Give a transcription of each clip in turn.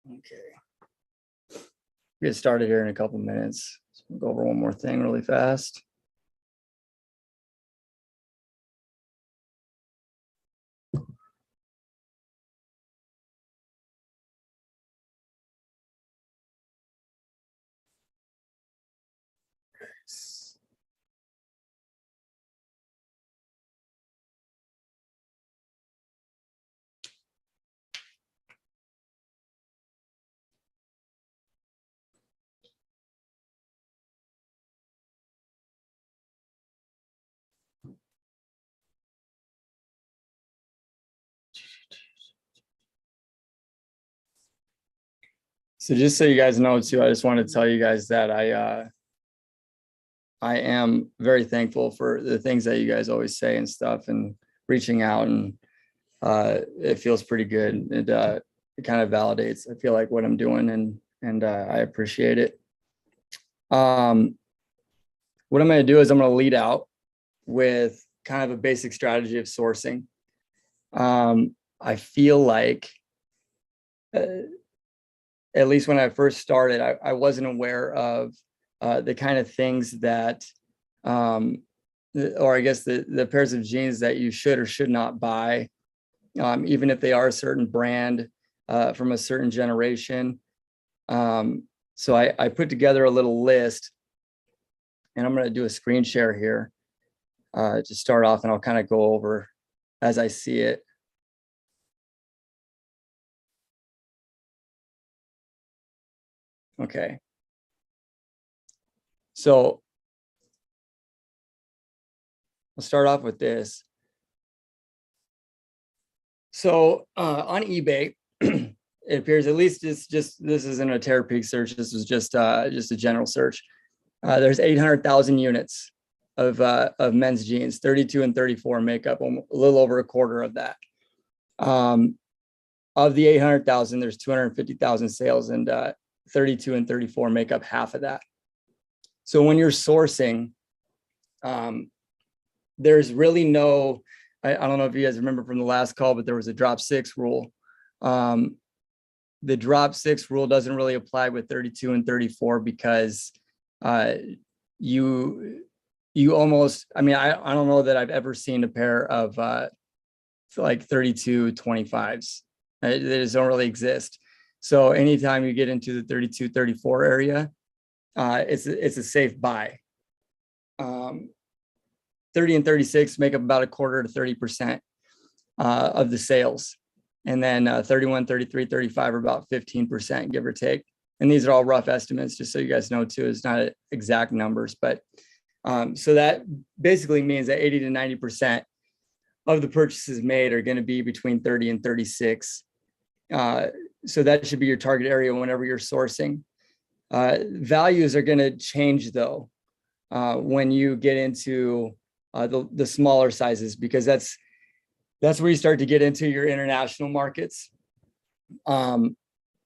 Okay. Get started here in a couple minutes. So we'll go over one more thing really fast. So just so you guys know too, I just want to tell you guys that I am very thankful for the things that you guys always say and stuff and reaching out, and it feels pretty good. It kind of validates, I feel like, what I'm doing, and I appreciate it. What I'm going to do is I'm going to lead out with kind of a basic strategy of sourcing. I feel like at least when I first started, I wasn't aware of the kind of things that, or I guess the pairs of jeans that you should or should not buy, even if they are a certain brand from a certain generation. So I put together a little list, and I'm going to do a screen share here to start off, and I'll kind of go over as I see it. Okay. So I'll start off with this. So on eBay, it appears, at least it's just, this isn't a Terapeak search. This was just a general search. There's 800,000 units of men's jeans. 32 and 34 make up a little over a quarter of that. Of the 800,000, there's 250,000 sales, and 32 and 34 make up half of that. So when you're sourcing, there's really no, I don't know if you guys remember from the last call, but there was a drop 6 rule. The drop 6 rule doesn't really apply with 32 and 34 because you almost, I mean, I don't know that I've ever seen a pair of like 32 25s. They just don't really exist. So anytime you get into the 32 34 area, it's a safe buy. 30 and 36 make up about a quarter to 30% of the sales. And then 31, 33, 35 are about 15%, give or take. And these are all rough estimates, just so you guys know too. It's not exact numbers, but so that basically means that 80 to 90% of the purchases made are going to be between 30 and 36. So that should be your target area whenever you're sourcing. Values are going to change though when you get into the smaller sizes, because that's where you start to get into your international markets.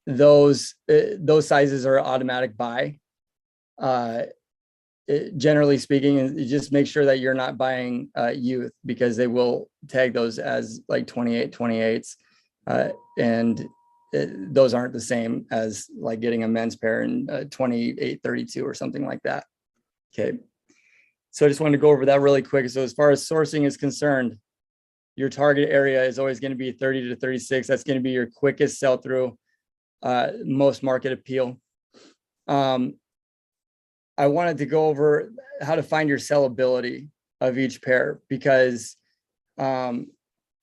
Those sizes are automatic buy. Generally speaking, you just make sure that you're not buying youth, because they will tag those as like 28, 28s. And those aren't the same as like getting a men's pair in 28, 32 or something like that. Okay. So I just wanted to go over that really quick. So as far as sourcing is concerned, your target area is always going to be 30 to 36. That's going to be your quickest sell through, most market appeal. I wanted to go over how to find your sellability of each pair, because there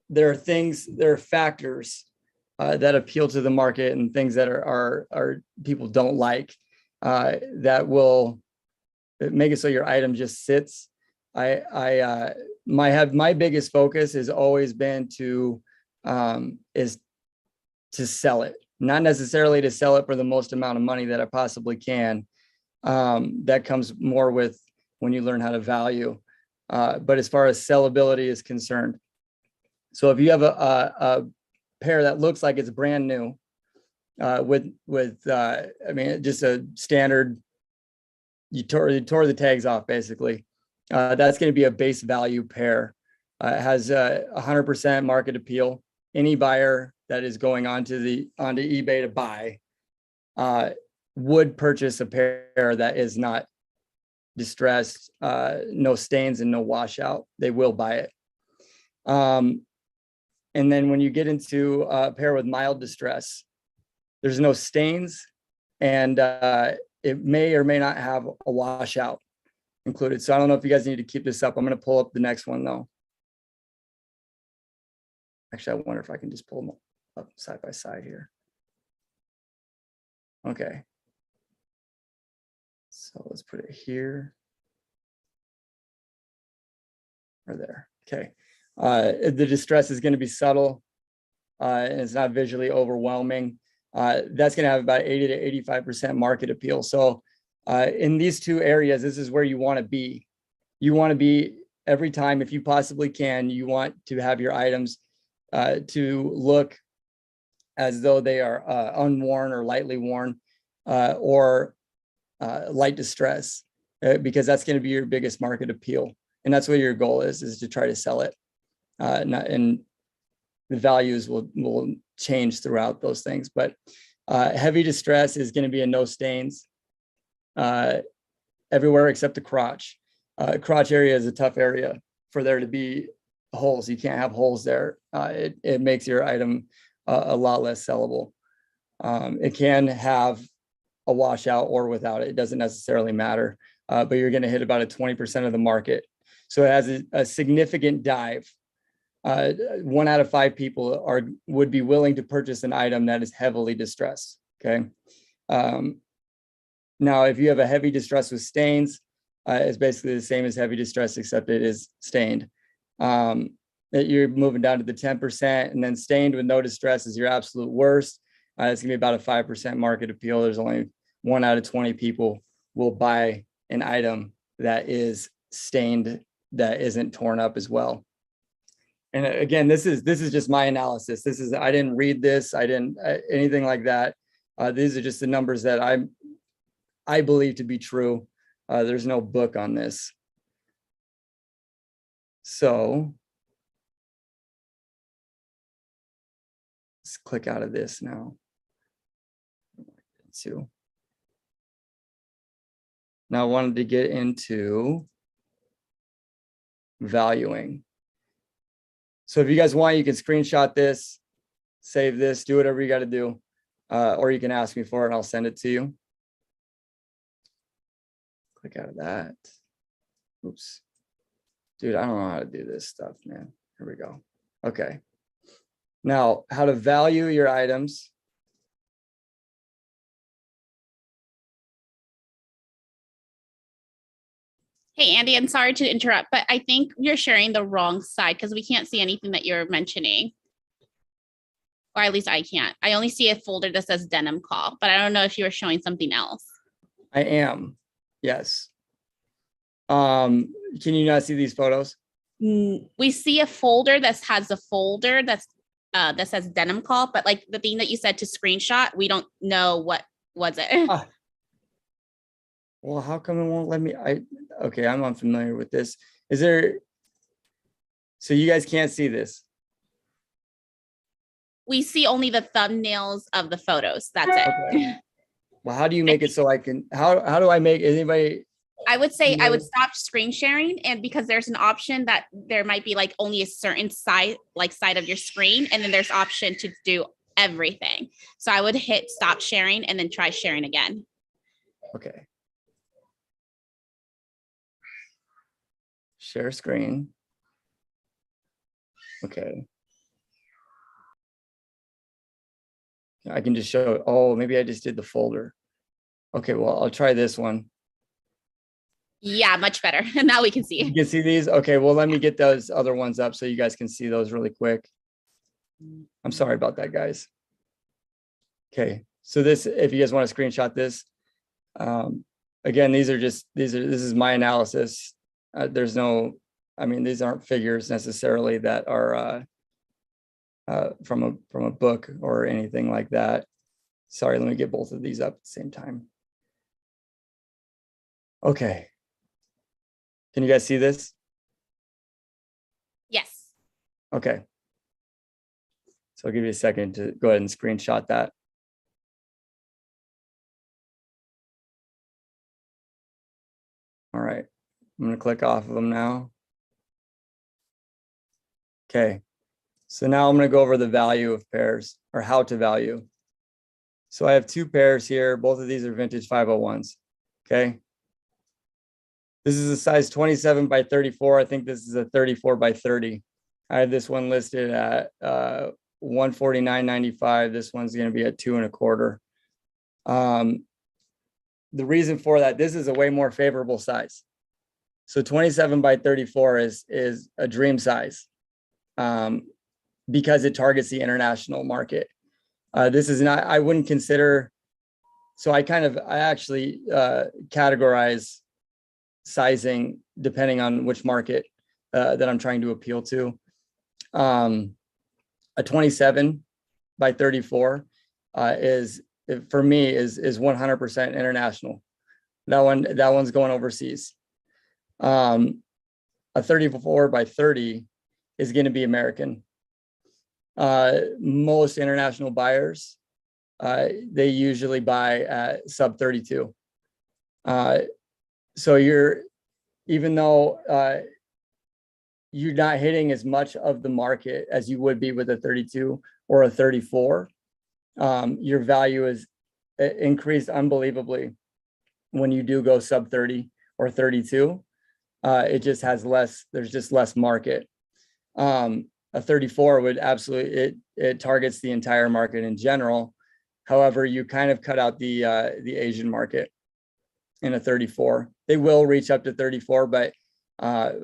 are factors that appeal to the market, and things that are people don't like that will make it so your item just sits. My biggest focus has always been to sell it, not necessarily to sell it for the most amount of money that I possibly can. That comes more with when you learn how to value. But as far as sellability is concerned, so if you have a pair that looks like it's brand new, with I mean, just a standard, you tore the tags off basically, that's going to be a base value pair. It has 100% market appeal. Any buyer that is going onto eBay to buy would purchase a pair that is not distressed, no stains and no washout. They will buy it. And then when you get into a pair with mild distress, there's no stains, and it may or may not have a washout included. So I don't know if you guys need to keep this up. I'm going to pull up the next one though. Actually, I wonder if I can just pull them up side by side here. Okay. So let's put it here or there. Okay. The distress is going to be subtle, and it's not visually overwhelming. That's going to have about 80 to 85% market appeal. So in these two areas, this is where you want to be. You want to be every time, if you possibly can, you want to have your items to look as though they are unworn or lightly worn, or light distress, because that's going to be your biggest market appeal. And that's what your goal is to try to sell it. And the values will change throughout those things. But heavy distress is going to be a no stains everywhere except the crotch. Crotch area is a tough area for there to be holes. You can't have holes there. It makes your item a lot less sellable. It can have a washout or without it. It doesn't necessarily matter, but you're going to hit about a 20% of the market. So it has a significant dive. 1 out of 5 people would be willing to purchase an item that is heavily distressed. Okay. Now, if you have a heavy distress with stains, it's basically the same as heavy distress, except it is stained. That you're moving down to the 10%, and then stained with no distress is your absolute worst. It's gonna be about a 5% market appeal. There's only 1 out of 20 people will buy an item that is stained, that isn't torn up as well. And again, this is just my analysis. I didn't read this. I didn't anything like that. These are just the numbers that I believe to be true. There's no book on this. So let's click out of this now. Now I wanted to get into valuing. So if you guys want, you can screenshot this, save this, do whatever you got to do, or you can ask me for it and I'll send it to you. Click out of that. Oops. Dude, I don't know how to do this stuff, man. Here we go. Okay. Now, how to value your items. Hey, Andy, I'm sorry to interrupt, but I think you're sharing the wrong side because we can't see anything that you're mentioning. Or at least I can't. I only see a folder that says denim call, but I don't know if you were showing something else. I am. Yes. Can you not see these photos? We see a folder that has a folder that says denim call, but like the thing that you said to screenshot, we don't know what was it. Well, how come it won't let me? Okay, I'm unfamiliar with this. Is there? So you guys can't see this? We see only the thumbnails of the photos. That's it. Okay. Well, how do you make it so I can? How do I make anybody? I would say I would stop screen sharing, and because there's an option that there might be like only a certain side of your screen, and then there's option to do everything. So I would hit stop sharing and then try sharing again. Okay. Share screen. Okay. I can just show, oh, maybe I just did the folder. Okay, well, I'll try this one. Yeah, much better. Now we can see. You can see these? Okay, well, let me get those other ones up so you guys can see those really quick. I'm sorry about that, guys. Okay, so this, if you guys want to screenshot this, again, this is my analysis. There's no, I mean, these aren't figures necessarily that are from a book or anything like that. Sorry, let me get both of these up at the same time. Okay. Can you guys see this? Yes. Okay. So I'll give you a second to go ahead and screenshot that. I'm going to click off of them now. Okay. So now I'm going to go over the value of pairs, or how to value. So I have 2 pairs here. Both of these are vintage 501s. Okay. This is a size 27 by 34. I think this is a 34 by 30. I have this one listed at 149.95. This one's going to be at 2 1/4. The reason for that, this is a way more favorable size. So 27 by 34 is a dream size, because it targets the international market. This is not, I wouldn't consider, so I actually categorize sizing depending on which market that I'm trying to appeal to. A 27 by 34 is, for me, is 100% international. That one's going overseas. A 34 by 30 is going to be American. Most international buyers, they usually buy at sub 32. So even though you're not hitting as much of the market as you would be with a 32 or a 34, your value is increased unbelievably when you do go sub 30 or 32. It just has less, there's just less market. A 34 would absolutely, it targets the entire market in general. However, you kind of cut out the Asian market in a 34. They will reach up to 34, but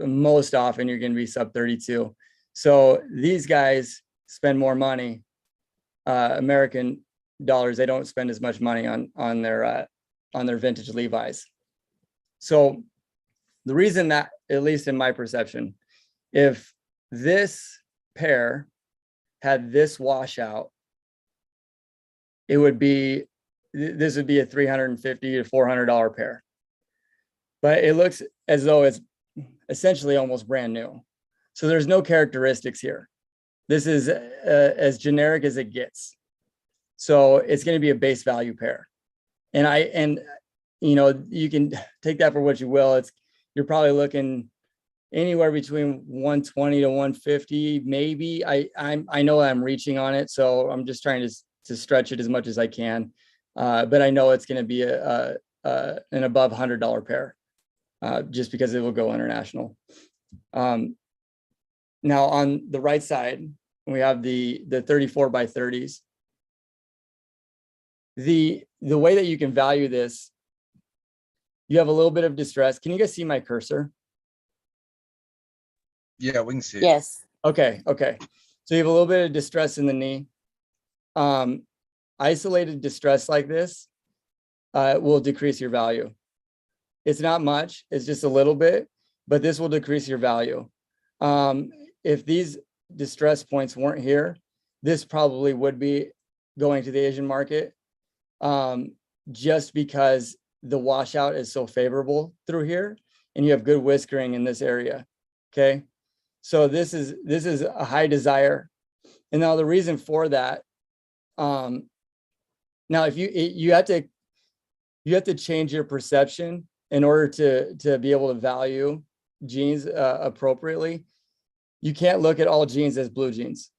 most often you're going to be sub 32. So these guys spend more money, American dollars. They don't spend as much money on their vintage Levi's. So the reason that, at least in my perception, if this pair had this washout, this would be a $350 to $400 pair. But it looks as though it's essentially almost brand new. So there's no characteristics here. This is as generic as it gets. So it's going to be a base value pair. And you know, you can take that for what you will. You're probably looking anywhere between 120 to 150, maybe. I know I'm reaching on it, so I'm just trying to stretch it as much as I can. But I know it's going to be an above $100 pair, just because it will go international. Now on the right side, we have the 34 by 30s. The way that you can value this, you have a little bit of distress. Can you guys see my cursor? Yeah, we can see it. Yes. Okay. So you have a little bit of distress in the knee. Isolated distress like this will decrease your value. It's not much, it's just a little bit, but this will decrease your value. If these distress points weren't here, this probably would be going to the Asian market, just because the washout is so favorable through here and you have good whiskering in this area. Okay. So this is a high desire. And now the reason for that, now if you have to change your perception in order to be able to value jeans appropriately. You can't look at all jeans as blue jeans,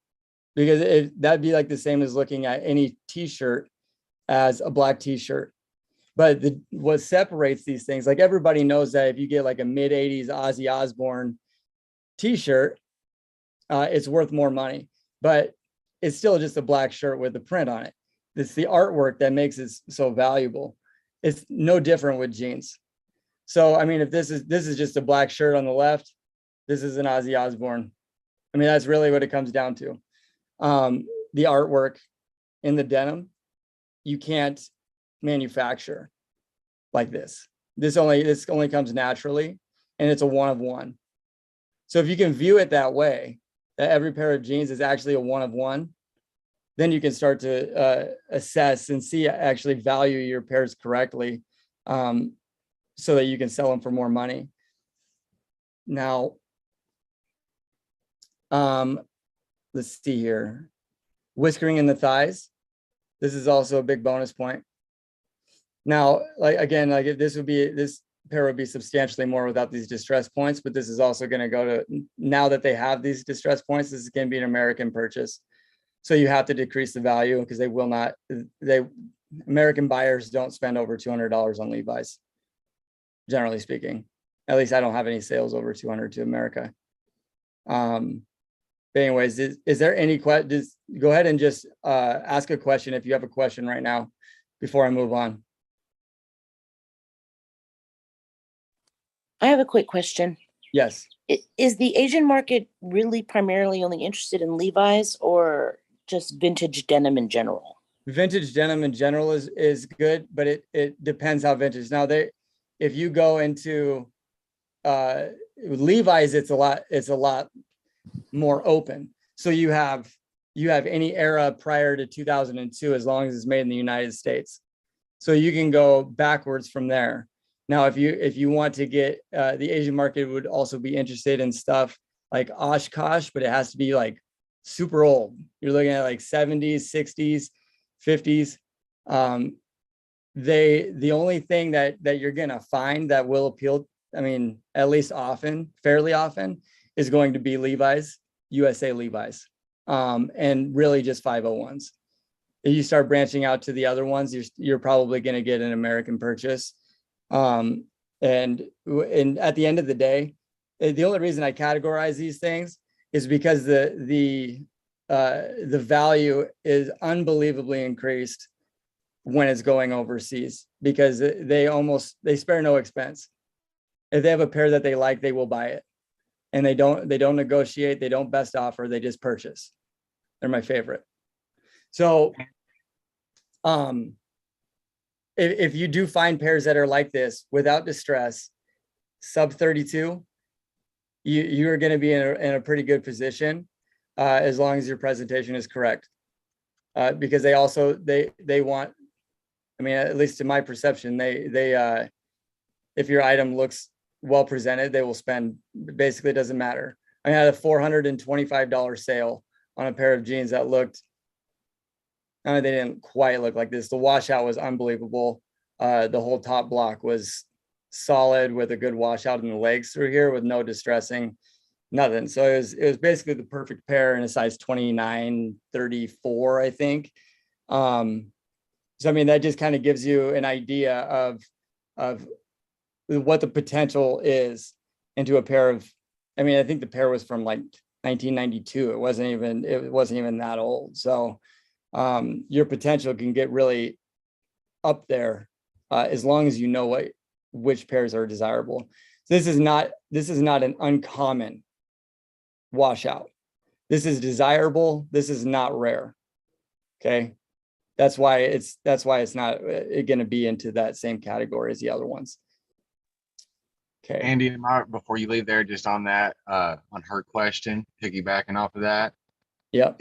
because that'd be like the same as looking at any t-shirt as a black t-shirt. But what separates these things, like everybody knows that if you get like a mid 80s Ozzy Osbourne t-shirt, it's worth more money, but it's still just a black shirt with the print on it. It's the artwork that makes it so valuable. It's no different with jeans. So, I mean, if this is just a black shirt on the left, this is an Ozzy Osbourne. I mean, that's really what it comes down to. The artwork in the denim, you can't manufacture like this. This only comes naturally, and it's a one of one. So if you can view it that way, that every pair of jeans is actually a one of one, then you can start to assess and see, actually value your pairs correctly, so that you can sell them for more money. Now, let's see here. Whiskering in the thighs. This is also a big bonus point. Now, like again, like if this would be this pair would be substantially more without these distress points, but this is also going to go to, now that they have these distress points, this is going to be an American purchase. So you have to decrease the value because they will not, American buyers don't spend over $200 on Levi's, generally speaking. At least I don't have any sales over 200 to America. But anyways, is there any questions? Go ahead and just ask a question if you have a question right now before I move on. I have a quick question. Yes. Is the Asian market really primarily only interested in Levi's or just vintage denim in general? Vintage denim in general is good, but it depends how vintage. Now if you go into Levi's, it's a lot more open. So you have any era prior to 2002, as long as it's made in the United States. So you can go backwards from there. Now, if you want to get the Asian market would also be interested in stuff like Oshkosh, but it has to be like super old. You're looking at like 70s, 60s, 50s. The only thing that you're gonna find that will appeal, I mean, at least fairly often, is going to be Levi's, USA Levi's, and really just 501s. If you start branching out to the other ones, you're probably going to get an American purchase. And at the end of the day, the only reason I categorize these things is because the value is unbelievably increased when it's going overseas, because they spare no expense. If they have a pair that they like, they will buy it. And they don't negotiate, they don't best offer, they just purchase. They're my favorite. So if you do find pairs that are like this without distress, sub 32, you're going to be in a pretty good position as long as your presentation is correct. Because they also they want, I mean, at least to my perception, they if your item looks well presented, they will spend. Basically, it doesn't matter. I had a $425 sale on a pair of jeans that looked, they didn't quite look like this. The washout was unbelievable. The whole top block was solid with a good washout in the legs through here with no distressing, nothing. So it was basically the perfect pair in a size 29, 34, I think. So, I mean, that just kind of gives you an idea of what the potential is into a pair of, I mean, I think the pair was from like 1992. It wasn't even that old. So your potential can get really up there as long as you know which pairs are desirable. So this is not an uncommon washout. This is desirable. This is not rare. Okay. That's why it's not going to be into that same category as the other ones. Okay. Andy, before you leave there, just on that, on her question, piggybacking off of that. Yep.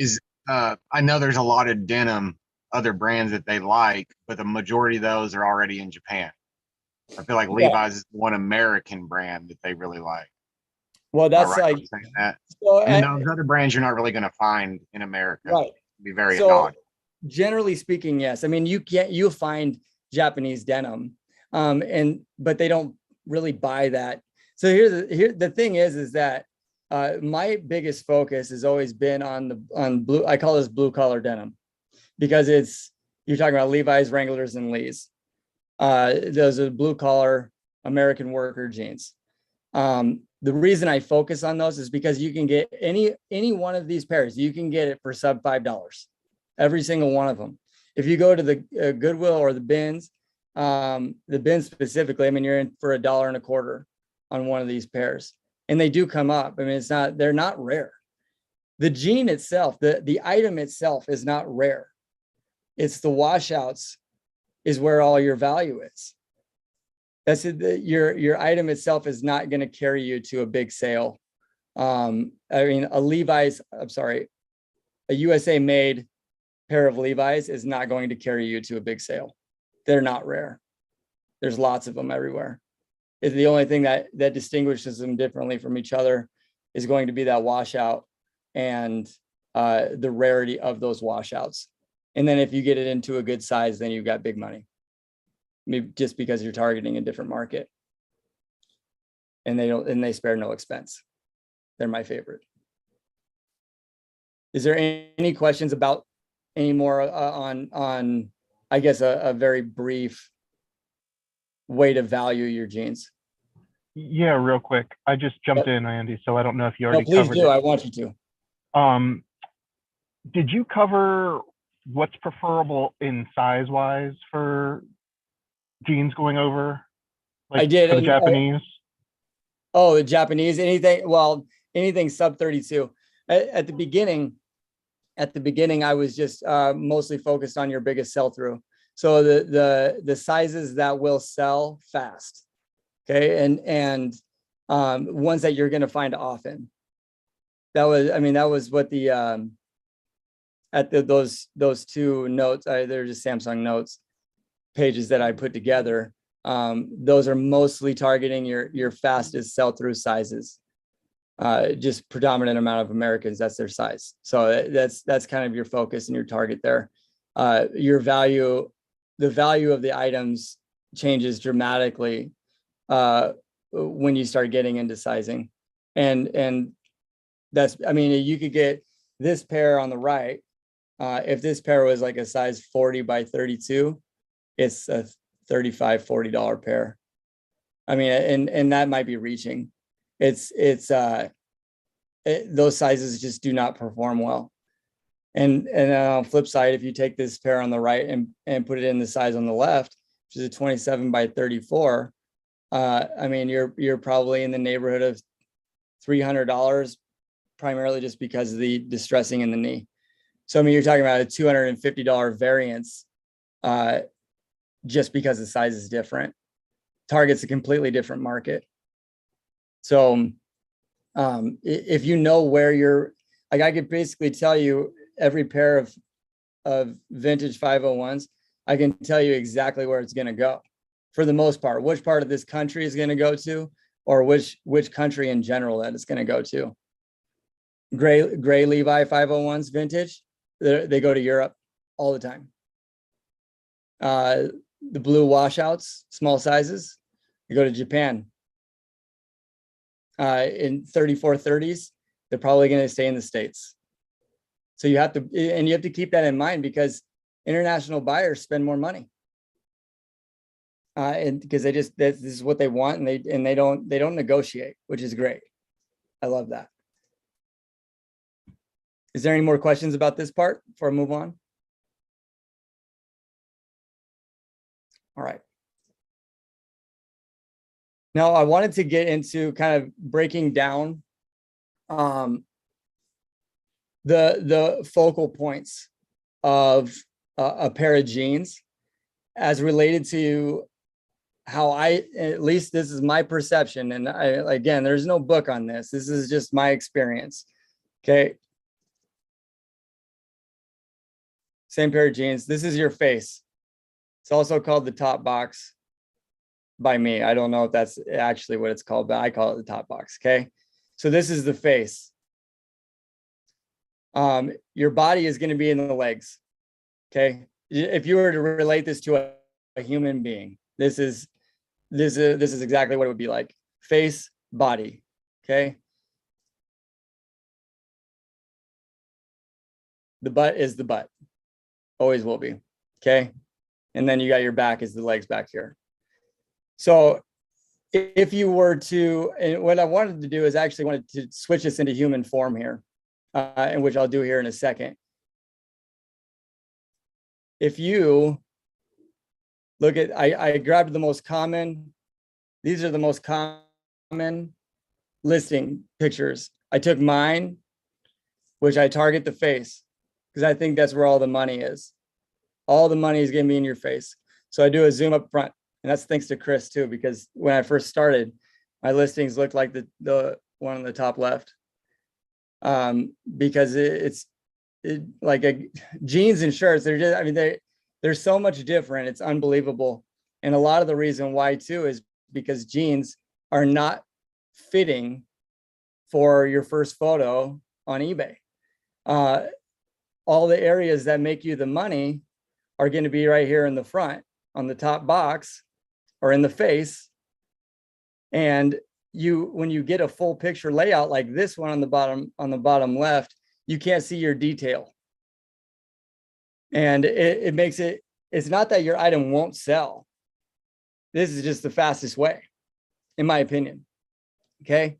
I know there's a lot of denim, other brands that they like, but the majority of those are already in Japan. I feel like Levi's is one American brand that they really like. Well, that's right like, saying that. so, And those other brands you're not really going to find in America. right. It'd be very So, odd. generally speaking, yes. I mean, you'll find Japanese denim, but they don't really buy that. So the thing is that my biggest focus has always been on blue. I call this blue collar denim because you're talking about Levi's, Wranglers, and Lee's. Those are blue collar American worker jeans. The reason I focus on those is because you can get any one of these pairs. You can get it for sub $5, every single one of them. If you go to the Goodwill or the bins specifically, I mean, you're in for $1.25 on one of these pairs, and they do come up. I mean, they're not rare. The jean itself, the item itself is not rare. It's the washouts is where all your value is. That's it. Your item itself is not going to carry you to a big sale. I mean, a USA made pair of Levi's is not going to carry you to a big sale. They're not rare. There's lots of them everywhere. It's the only thing that distinguishes them differently from each other is going to be that washout and the rarity of those washouts. And then if you get it into a good size, then you've got big money. Maybe just because you're targeting a different market. and they spare no expense. They're my favorite. Is there any questions about any more on I guess a very brief way to value your jeans? Yeah, real quick. I just jumped in, Andy, so I don't know if you No, already please covered do. it. I want you to. Did you cover what's preferable in size-wise for jeans going over? I did, for the and Japanese. Oh, the Japanese, anything sub 32. At the beginning, I was just mostly focused on your biggest sell through. So the sizes that will sell fast, okay, and ones that you're going to find often. That was what the those two notes. They're just Samsung notes pages that I put together. Those are mostly targeting your fastest sell through sizes. Just predominant amount of Americans, that's their size. So that's kind of your focus and your target there. Your value, the value of the items changes dramatically when you start getting into sizing. And that's, you could get this pair on the right. If this pair was like a size 40 by 32, it's a $35, $40 pair. And that might be reaching. Those sizes just do not perform well. And on the flip side, if you take this pair on the right and put it in the size on the left, which is a 27 by 34, you're probably in the neighborhood of $300, primarily just because of the distressing in the knee. So you're talking about a $250 variance just because the size is different. Target's a completely different market. So if you know where you're, like, I could basically tell you every pair of vintage 501s, I can tell you exactly where it's going to go for the most part, which part of this country is going to go to, or which country in general that it's going to go to. Gray Levi 501s vintage, they go to Europe all the time. The blue washouts, small sizes, they go to Japan. In 3430s, they're probably going to stay in the States. So you have to keep that in mind, because international buyers spend more money. And because this is what they want, and they don't negotiate, which is great. I love that. Is there any more questions about this part before I move on? All right. Now I wanted to get into kind of breaking down the focal points of a pair of jeans as related to how at least this is my perception. And again, there's no book on this. This is just my experience. Okay. Same pair of jeans. This is your face. It's also called the top box by me. I don't know if that's actually what it's called, but I call it the top box. Okay. So this is the face. Your body is going to be in the legs. Okay. If you were to relate this to a human being, this is exactly what it would be like. Face, body. Okay. The butt is the butt. Always will be. Okay. And then you got your back is the legs back here. So if you were to, and what I wanted to do is actually wanted to switch this into human form here, and which I'll do here in a second. If you look at, I grabbed the most common, these are the most common listing pictures. I took mine, which I target the face, because I think that's where all the money is. All the money is going to be in your face. So I do a zoom up front. And that's thanks to Chris too, because when I first started, my listings looked like the one on the top left. Because it's like jeans and shirts, they're just, they're so much different. It's unbelievable. And a lot of the reason why too is because jeans are not fitting for your first photo on eBay. All the areas that make you the money are going to be right here in the front on the top box or in the face. And when you get a full picture layout like this one on the bottom left, you can't see your detail. And it makes it's not that your item won't sell. This is just the fastest way, in my opinion. Okay.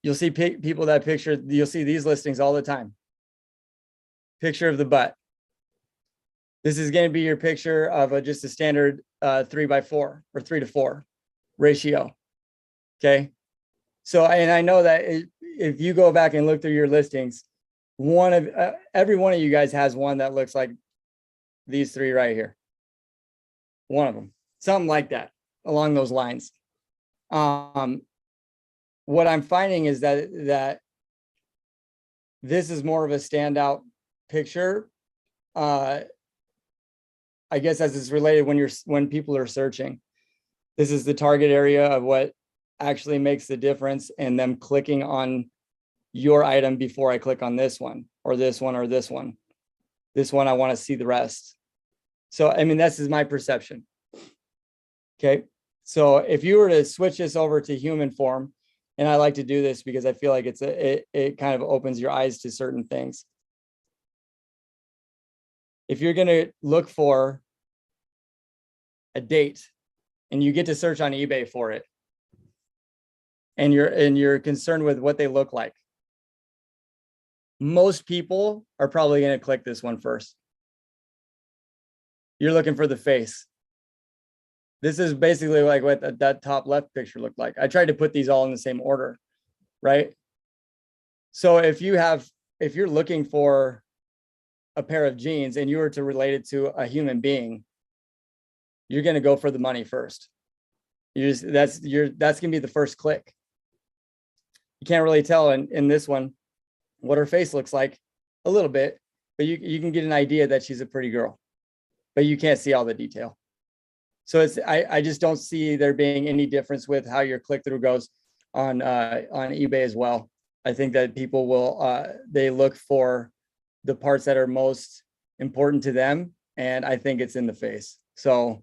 You'll see people that picture, you'll see these listings all the time. Picture of the butt. This is going to be your picture of just a standard 3x4 or 3:4 ratio. Okay. So, and I know that if you go back and look through your listings, every one of you guys has one that looks like these three right here. One of them, something like that, along those lines. What I'm finding is that this is more of a standout picture. I guess as it's related when people are searching. This is the target area of what actually makes the difference, and them clicking on your item before I click on this one or this one or this one. This one, I want to see the rest. So, I mean, this is my perception. Okay. So if you were to switch this over to human form, and I like to do this because I feel like it kind of opens your eyes to certain things. If you're going to look for a date and you get to search on eBay for it, and you're concerned with what they look like, most people are probably going to click this one first. You're looking for the face. This is basically like what that top left picture looked like. I tried to put these all in the same order, right? So if you're looking for a pair of jeans and you were to relate it to a human being, you're going to go for the money first. That's going to be the first click. You can't really tell in this one what her face looks like a little bit, but you can get an idea that she's a pretty girl, but you can't see all the detail. So I just don't see there being any difference with how your click-through goes on eBay as well. I think that people will they look for the parts that are most important to them, and I think it's in the face. So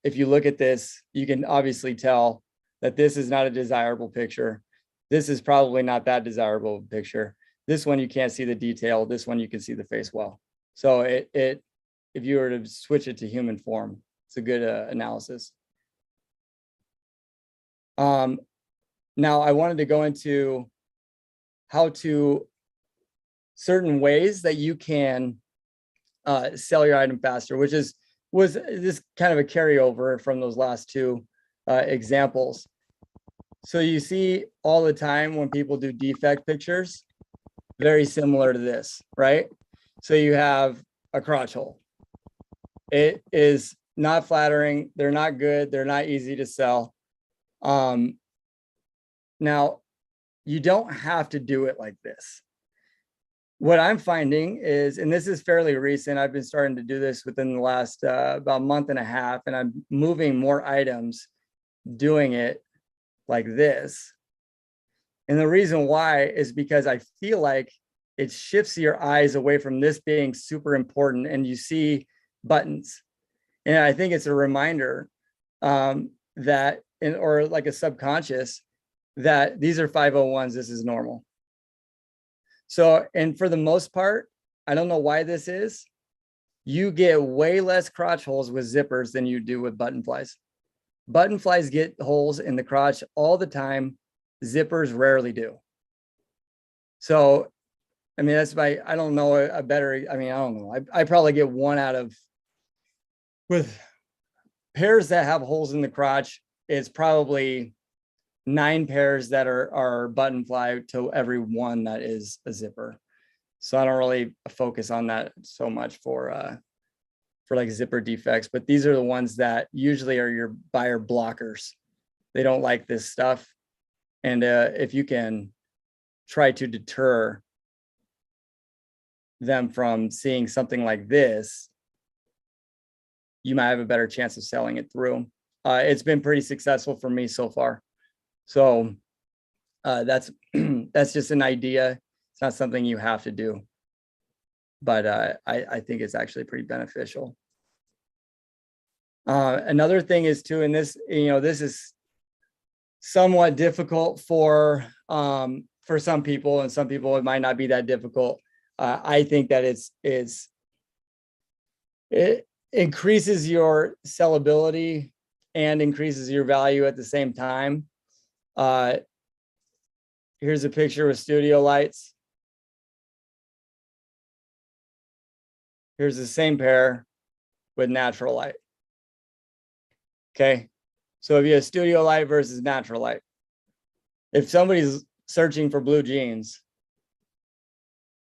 if you look at this, you can obviously tell that this is not a desirable picture. This is probably not that desirable picture. This one, you can't see the detail. This one, you can see the face well. So if you were to switch it to human form, it's a good analysis. Now I wanted to go into how to certain ways that you can sell your item faster, which was this kind of a carryover from those last two examples. So you see all the time when people do defect pictures, very similar to this, right? So you have a crotch hole. It is not flattering. They're not good. They're not easy to sell. Now, you don't have to do it like this. What I'm finding is, and this is fairly recent, I've been starting to do this within the last about a month and a half, and I'm moving more items doing it like this. And the reason why is because I feel like it shifts your eyes away from this being super important, and you see buttons. And I think it's a reminder that, or like a subconscious, that these are 501s, this is normal. So, and for the most part, I don't know why this is, you get way less crotch holes with zippers than you do with button flies. Button flies get holes in the crotch all the time. Zippers rarely do. So, I mean, that's I don't know a better, I don't know. I probably get one out of, with pairs that have holes in the crotch, it's probably 9 pairs that are button fly to every one that is a zipper. So I don't really focus on that so much for like zipper defects, but these are the ones that usually are your buyer blockers. They don't like this stuff. And if you can try to deter them from seeing something like this, you might have a better chance of selling it through. It's been pretty successful for me so far. So that's just an idea. It's not something you have to do, but I think it's actually pretty beneficial. Another thing is too, and this, this is somewhat difficult for some people, and some people it might not be that difficult. I think that it increases your sellability and increases your value at the same time. Here's a picture with studio lights. Here's the same pair with natural light. Okay. So if you have studio light versus natural light, if somebody's searching for blue jeans,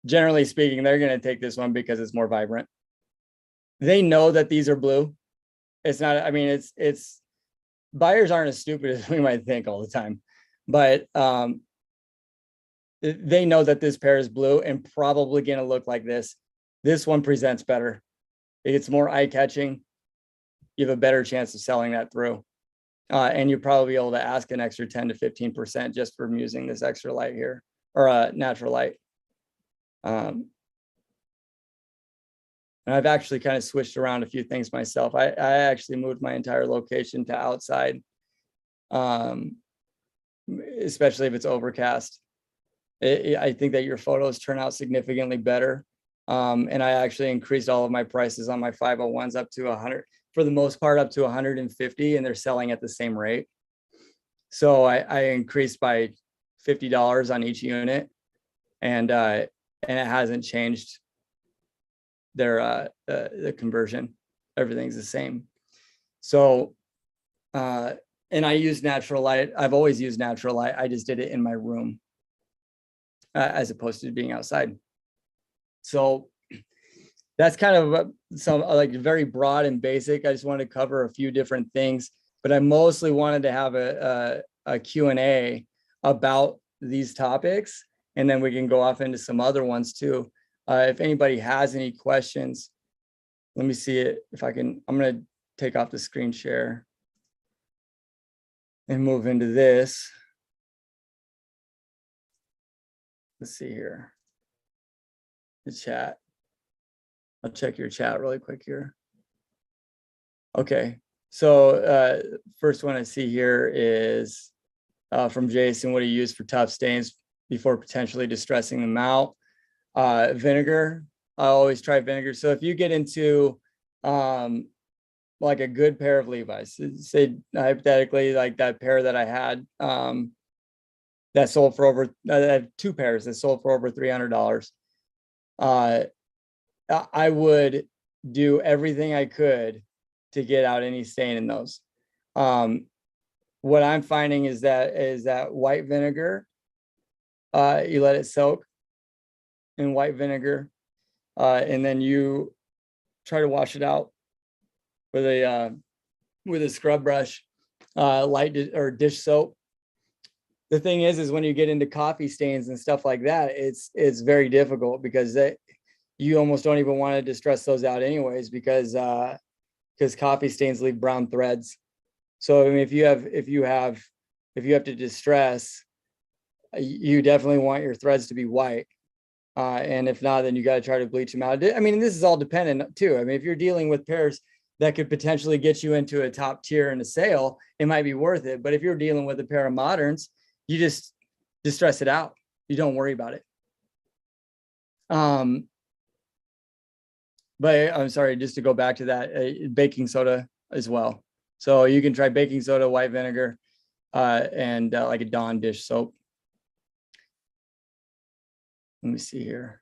generally speaking, they're going to take this one because it's more vibrant. They know that these are blue. It's not, I mean, it's buyers aren't as stupid as we might think all the time, but they know that this pair is blue and probably going to look like this. This one presents better. It's more eye-catching. You have a better chance of selling that through. And you'll probably be able to ask an extra 10 to 15% just for using this extra light here, or natural light. And I've actually kind of switched around a few things myself. I actually moved my entire location to outside, especially if it's overcast. I think that your photos turn out significantly better. And I actually increased all of my prices on my 501s up to 100, for the most part, up to 150, and they're selling at the same rate. So I increased by $50 on each unit, and it hasn't changed their the conversion. Everything's the same. So and I use natural light. I've always used natural light. I just did it in my room as opposed to being outside. So that's kind of some like very broad and basic. I just wanted to cover a few different things, but I mostly wanted to have a Q&A about these topics, and then we can go off into some other ones too. If anybody has any questions, let me see it. If I can, I'm going to take off the screen share and move into this. Let's see here. The chat. I'll check your chat really quick here. Okay. So first one I see here is from Jason. What do you use for tough stains before potentially distressing them out? Vinegar. I always try vinegar. So if you get into like a good pair of Levi's, say hypothetically like that pair that I had that sold for over, I have two pairs that sold for over $300. I would do everything I could to get out any stain in those. What I'm finding is that white vinegar, you let it soak in white vinegar, and then you try to wash it out with a scrub brush, light or dish soap. The thing is when you get into coffee stains and stuff like that, it's very difficult because you almost don't even want to distress those out anyways, because coffee stains leave brown threads. So I mean, if you have to distress, you definitely want your threads to be white. And if not, then you got to try to bleach them out. I mean, this is all dependent too. I mean, if you're dealing with pairs that could potentially get you into a top tier in a sale, it might be worth it. But if you're dealing with a pair of moderns, you just distress it out. You don't worry about it. But I'm sorry, just to go back to that, baking soda as well. So you can try baking soda, white vinegar, and like a Dawn dish soap. Let me see here.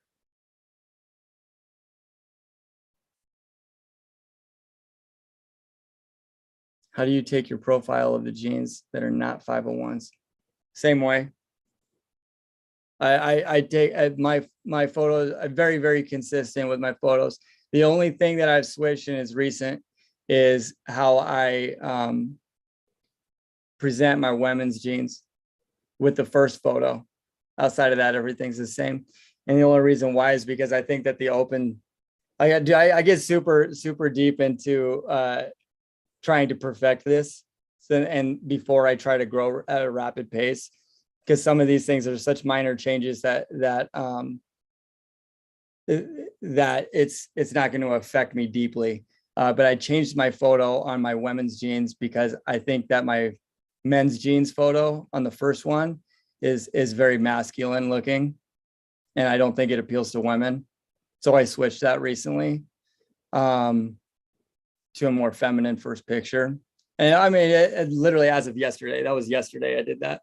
How do you take your profile of the jeans that are not 501s? Same way. I take my photos. I'm very, very consistent with my photos. The only thing that I've switched and is recent is how I present my women's jeans with the first photo. Outside of that, everything's the same. And the only reason why is because I think that the open, I get super deep into trying to perfect this. So, and before I try to grow at a rapid pace, because some of these things are such minor changes that it's not going to affect me deeply. But I changed my photo on my women's jeans because I think that my men's jeans photo on the first one is very masculine looking. And I don't think it appeals to women. So I switched that recently to a more feminine first picture. And I mean, it literally as of yesterday, that was yesterday I did that.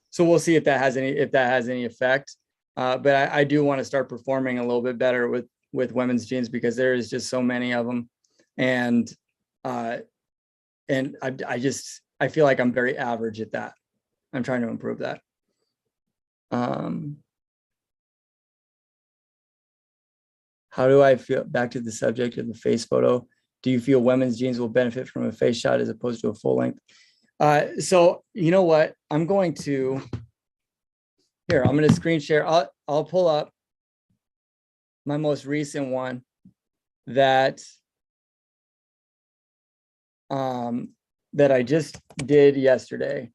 So we'll see if that has any effect. But I do want to start performing a little bit better with women's jeans because there is just so many of them. And I feel like I'm very average at that. I'm trying to improve that. How do I feel, back to the subject of the face photo? Do you feel women's jeans will benefit from a face shot as opposed to a full length? So you know what? I'm going to screen share. I'll pull up my most recent one that that I just did yesterday,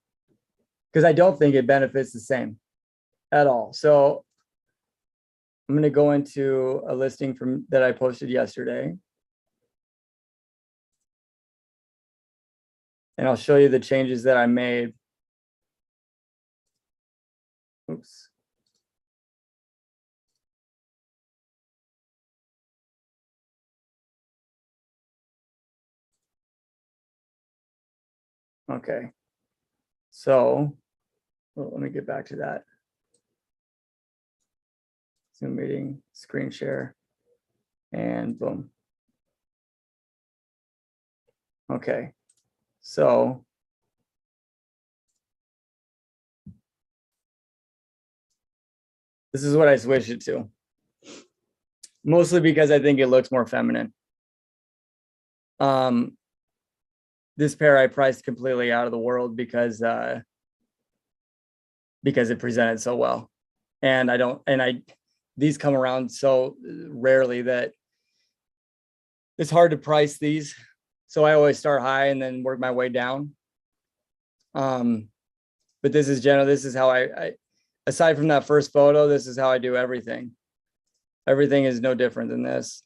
because I don't think it benefits the same at all. So I'm going to go into a listing that I posted yesterday. And I'll show you the changes that I made. Oops. Okay. So let me get back to that. Zoom meeting, screen share, and boom. Okay. So this is what I switched it to. Mostly because I think it looks more feminine. This pair I priced completely out of the world because it presented so well. And these come around so rarely that it's hard to price these. So I always start high and then work my way down. But this is general. This is how I aside from that first photo, this is how I do everything. Everything is no different than this.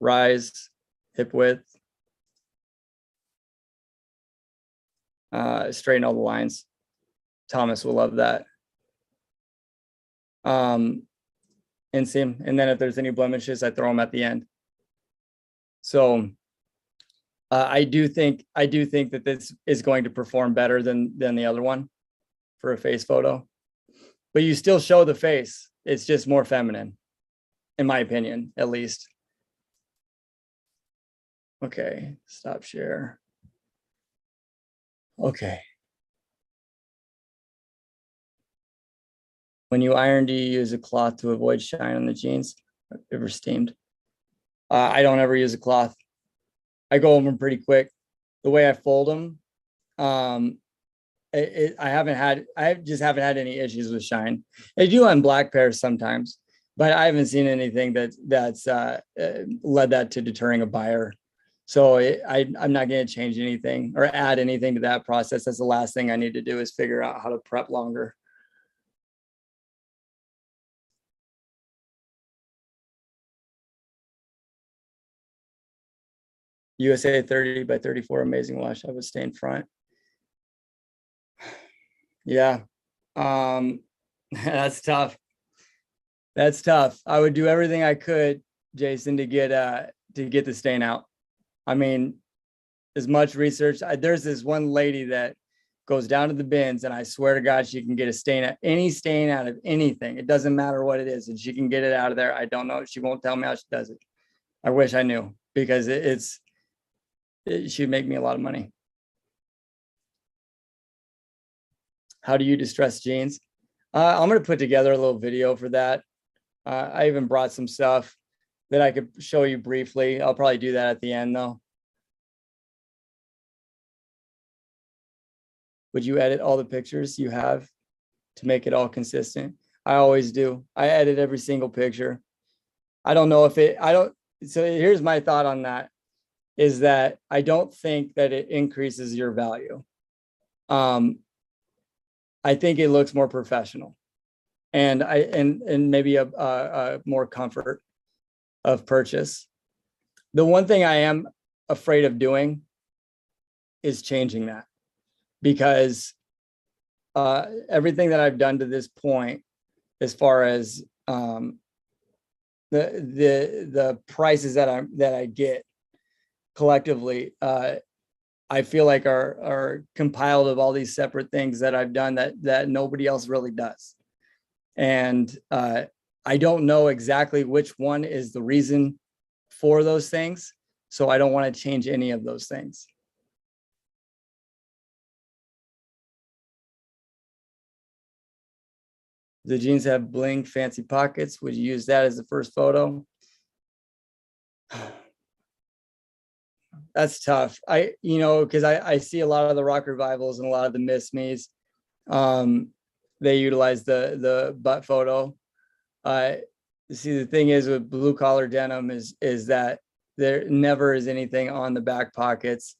Rise, hip width, straighten all the lines. Thomas will love that. Inseam, and then if there's any blemishes, I throw them at the end. So I do think that this is going to perform better than the other one for a face photo, but you still show the face. It's just more feminine, in my opinion, at least. Okay, stop share. Okay. When you iron, do you use a cloth to avoid shine on the jeans? Ever steamed? I don't ever use a cloth. I go over them pretty quick. The way I fold them, I just haven't had any issues with shine. I do on black pairs sometimes, but I haven't seen anything that's led that to deterring a buyer. So I'm not going to change anything or add anything to that process. That's the last thing I need to do is figure out how to prep longer. USA 30 by 34, amazing wash. I would stay in front. Yeah, that's tough. That's tough. I would do everything I could, Jason, to get the stain out. I mean, as much research. There's this one lady that goes down to the bins, and I swear to God, she can get any stain out of anything. It doesn't matter what it is, and she can get it out of there. I don't know. She won't tell me how she does it. I wish I knew, because she'd make me a lot of money. How do you distress jeans? I'm going to put together a little video for that. I even brought some stuff that I could show you briefly. I'll probably do that at the end though. Would you edit all the pictures you have to make it all consistent? I always do. I edit every single picture. I don't know if so here's my thought on that, is that I don't think that it increases your value. I think it looks more professional, and maybe a more comfort of purchase. The one thing I am afraid of doing is changing that. because everything that I've done to this point, as far as the prices that I get collectively, I feel like are compiled of all these separate things that I've done that nobody else really does. And I don't know exactly which one is the reason for those things. So I don't want to change any of those things. The jeans have bling, fancy pockets. Would you use that as the first photo? That's tough. Because I see a lot of the rock revivals and a lot of the Miss Me's. They utilize the butt photo. See, the thing is with blue collar denim is that there never is anything on the back pockets.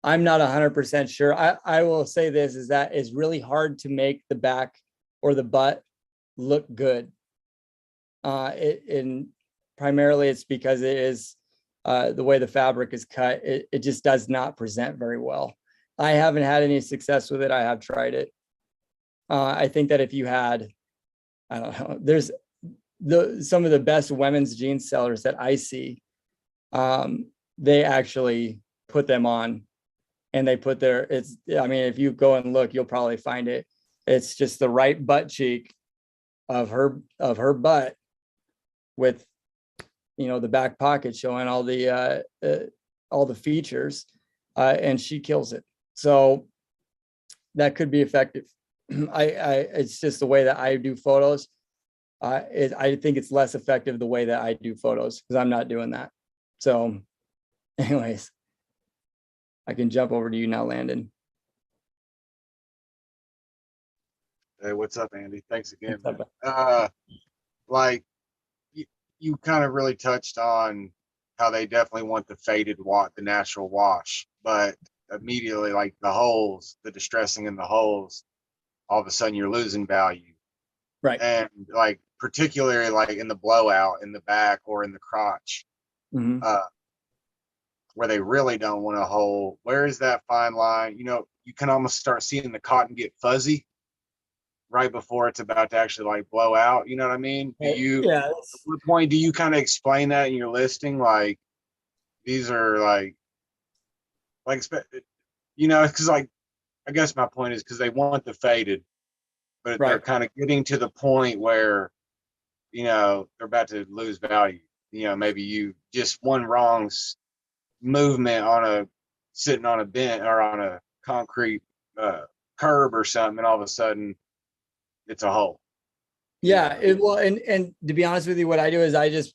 I'm not 100% sure. I will say this is that it's really hard to make the back or the butt look good. And primarily it's because it is the way the fabric is cut. It just does not present very well. I haven't had any success with it. I have tried it. I think that if you had, I don't know, there's some of the best women's jeans sellers that I see, they actually put them on and they put if you go and look, you'll probably find it. It's just the right butt cheek of her butt with, the back pocket showing all the features, and she kills it. So that could be effective. It's just the way that I do photos. I think it's less effective the way that I do photos because I'm not doing that. So anyways, I can jump over to you now, Landon. Hey, what's up, Andy? Thanks again. What's up, man. Like you kind of really touched on how they definitely want the faded wash, the natural wash, but immediately like the holes, the distressing in the holes, all of a sudden you're losing value. Right. And like particularly like in the blowout in the back or in the crotch, Mm-hmm. where they really don't want a hole. Where is that fine line? You can almost start seeing the cotton get fuzzy right before it's about to actually like blow out. You know what I mean? At what point do you kind of explain that in your listing? Like these are like, because like, I guess my point is because they want the faded, but they're kind of getting to the point where, they're about to lose value. Maybe you just one wrong movement sitting on a bench or on a concrete curb or something, and all of a sudden it's a hole. Yeah, and to be honest with you, what I do is I just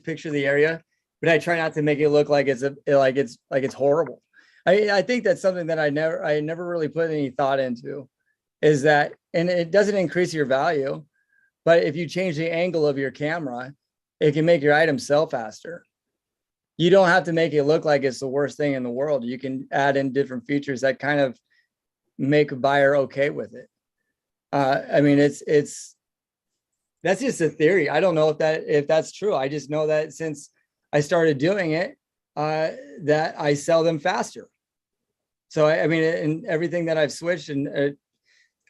picture the area, but I try not to make it look like it's horrible. I think that's something that I never really put any thought into, is that, and it doesn't increase your value, but if you change the angle of your camera, it can make your item sell faster. You don't have to make it look like it's the worst thing in the world. You can add in different features that kind of make a buyer okay with it. That's just a theory. I don't know if that's true. I just know that since I started doing it, that I sell them faster. So in everything that I've switched, and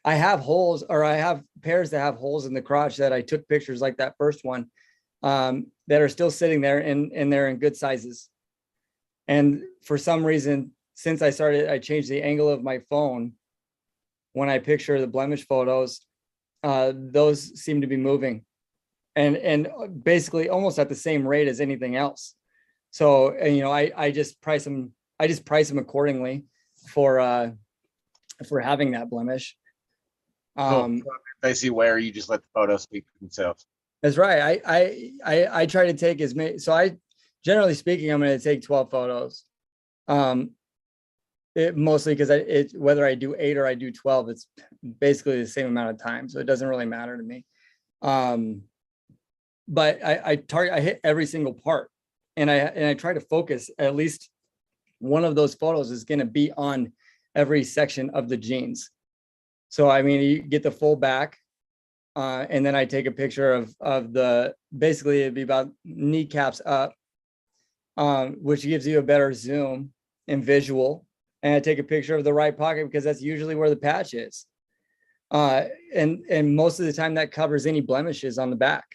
I have holes, or I have pairs that have holes in the crotch that I took pictures like that first one, that are still sitting there and they're in good sizes. And for some reason, since I changed the angle of my phone when I picture the blemish photos, those seem to be moving and basically almost at the same rate as anything else. So, I just price them accordingly for having that blemish. If they see where you just let the photos speak for themselves. That's right. I try to take as many. So generally speaking, I'm going to take 12 photos. Mostly because whether I do 8 or I do 12, it's basically the same amount of time. So it doesn't really matter to me. But I hit every single part, and I try to focus. At least one of those photos is going to be on every section of the jeans. So, you get the full back, and then I take a picture of basically it'd be about kneecaps up, which gives you a better zoom and visual. and I take a picture of the right pocket because that's usually where the patch is. And most of the time that covers any blemishes on the back.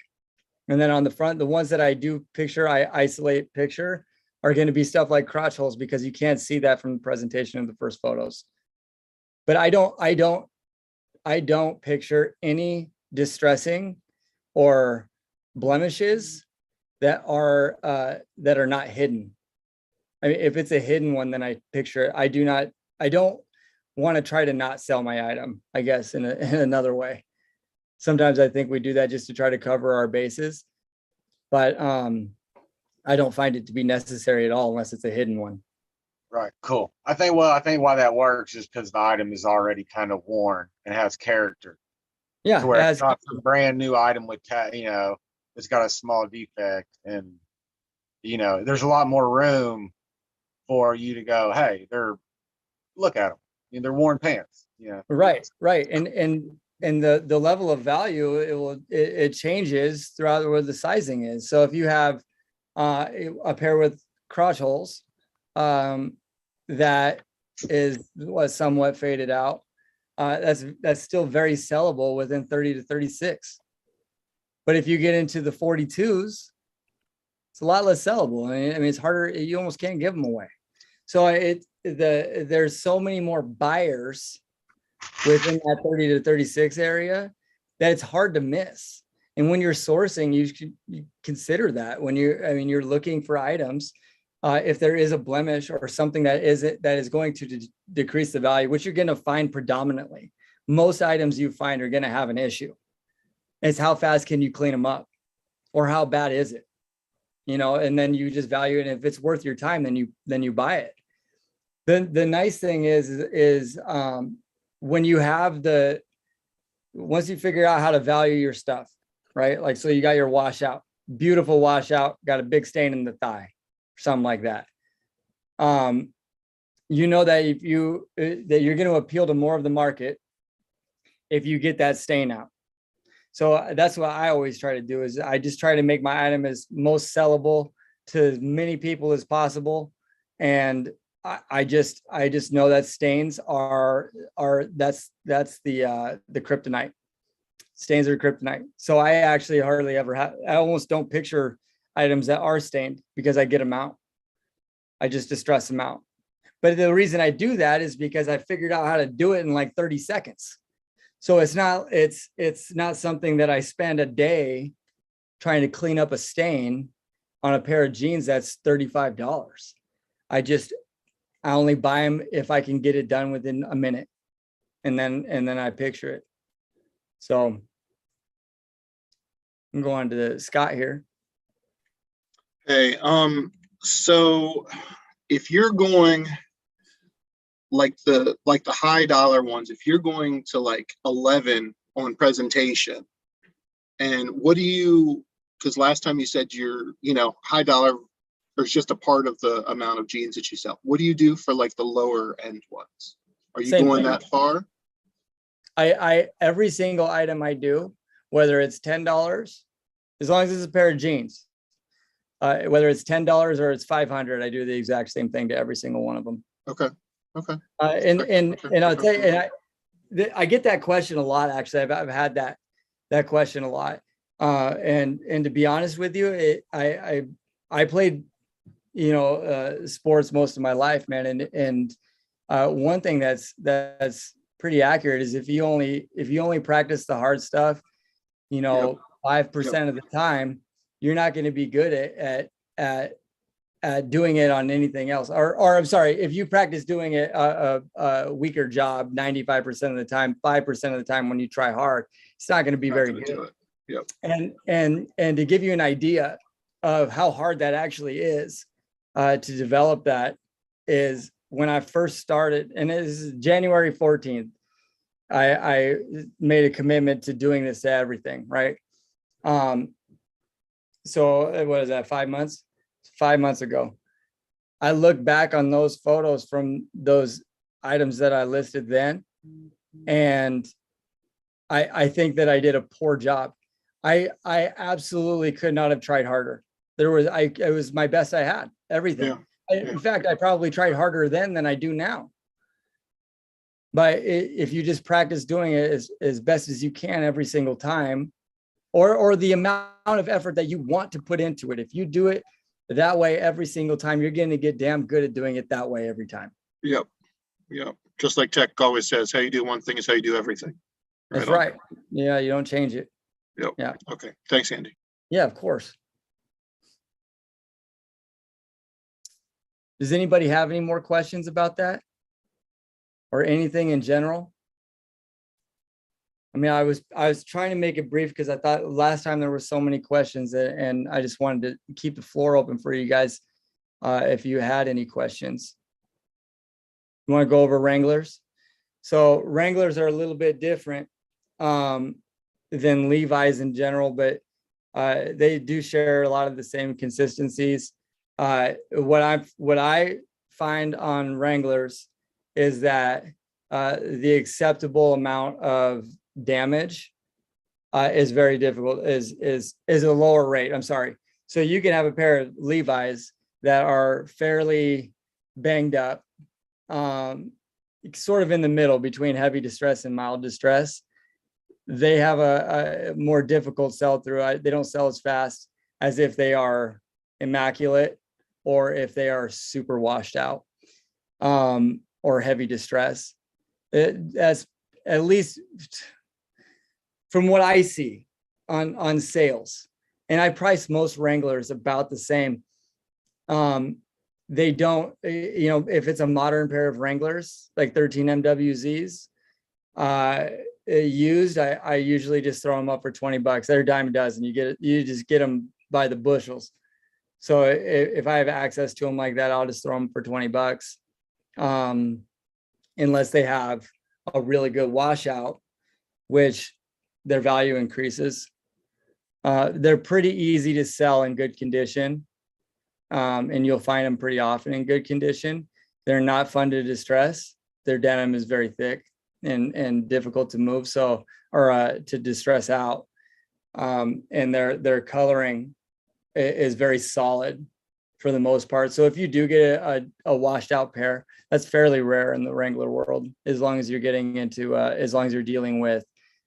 And then on the front, the ones that I do picture, I isolate picture, are going to be stuff like crotch holes because you can't see that from the presentation of the first photos. But I don't picture any distressing or blemishes that are not hidden. I mean, if it's a hidden one, then I picture it. I don't want to try to not sell my item, I guess, in another way. Sometimes I think we do that just to try to cover our bases, but I don't find it to be necessary at all unless it's a hidden one. Right. Cool. I think why that works is because the item is already kind of worn and has character. Yeah, To where it it's has- not a brand new item with it's got a small defect, and there's a lot more room for you to go, hey, look at them. They're worn pants. right. And the level of value, it changes throughout where the sizing is. So if you have a pair with crotch holes that was somewhat faded out, that's still very sellable within 30 to 36. But if you get into the 42s, it's a lot less sellable. I mean, it's harder. You almost can't give them away. So there's so many more buyers within that 30 to 36 area that it's hard to miss. And when you're sourcing, you consider that when you're looking for items, if there is a blemish or something that is going to decrease the value, which you're going to find predominantly. Most items you find are going to have an issue. It's how fast can you clean them up, or how bad is it? And then you just value it. And if it's worth your time, then you buy it. The nice thing is when you have once you figure out how to value your stuff, right? Like, so you got your washout, beautiful washout, got a big stain in the thigh, something like that. That that you're going to appeal to more of the market if you get that stain out. So that's what I always try to do, is I just try to make my item as most sellable to as many people as possible. And I just know that stains that's the kryptonite. Stains are kryptonite. So I actually hardly ever I almost don't picture items that are stained because I get them out. I just distress them out. But the reason I do that is because I figured out how to do it in like 30 seconds. So it's not something that I spend a day trying to clean up a stain on a pair of jeans that's $35. I only buy them if I can get it done within a minute, and then I picture it. So I'm going to Scott here. Hey, so if you're going like the high dollar ones, if you're going to like 11 on presentation, and what do you, because last time you said you're, high dollar, or it's just a part of the amount of jeans that you sell. What do you do for like the lower end ones? Are you Same going thing. that far? Every single item I do, whether it's $10, as long as it's a pair of jeans, whether it's $10 or it's $500, I do the exact same thing to every single one of them. Okay. And I'll tell you, and I get that question a lot. Actually, I've had that question a lot. And to be honest with you, I played, sports most of my life, man. And one thing that's pretty accurate is if you only practice the hard stuff, 5% of the time, you're not going to be good at doing it on anything else. Or I'm sorry, if you practice doing it a weaker job 95% of the time, 5% of the time when you try hard, it's not going to be very good. Yep. And to give you an idea of how hard that actually is to develop, that is when I first started, and it is January 14th, I made a commitment to doing this to everything, right? So what is that, 5 months? 5 months ago. I look back on those photos from those items that I listed then, and I think that I did a poor job. I absolutely could not have tried harder. It was my best I had, everything. Yeah. In fact, I probably tried harder then than I do now. But if you just practice doing it as best as you can every single time, or the amount of effort that you want to put into it, if you do it that way every single time, you're going to get damn good at doing it that way every time. Yep. Yep. Just like Tech always says, how you do one thing is how you do everything. That's on. right. Yeah, you don't change it. Yep. Yeah. Okay. Thanks, Andy. Yeah, of course. Does anybody have any more questions about that? Or anything in general? I mean, I was trying to make it brief because I thought last time there were so many questions and I just wanted to keep the floor open for you guys if you had any questions. You want to go over Wranglers? So Wranglers are a little bit different than Levi's in general, but they do share a lot of the same consistencies. What I find on Wranglers is that the acceptable amount of damage is very difficult, is a lower rate. I'm sorry. So you can have a pair of Levi's that are fairly banged up, sort of in the middle between heavy distress and mild distress. They have a more difficult sell through. They don't sell as fast as if they are immaculate or if they are super washed out or heavy distress. That's at least from what I see on sales, and I price most Wranglers about the same. They don't, if it's a modern pair of Wranglers, like 13 MWZs, used, I usually just throw them up for $20. They're a dime a dozen. You just get them by the bushels. So if I have access to them like that, I'll just throw them for $20. Unless they have a really good washout, which their value increases. They're pretty easy to sell in good condition. And you'll find them pretty often in good condition. They're not fun to distress. Their denim is very thick and difficult to move, or to distress out. And their coloring is very solid for the most part. So if you do get a washed out pair, that's fairly rare in the Wrangler world, as long as you're getting into, as long as you're dealing with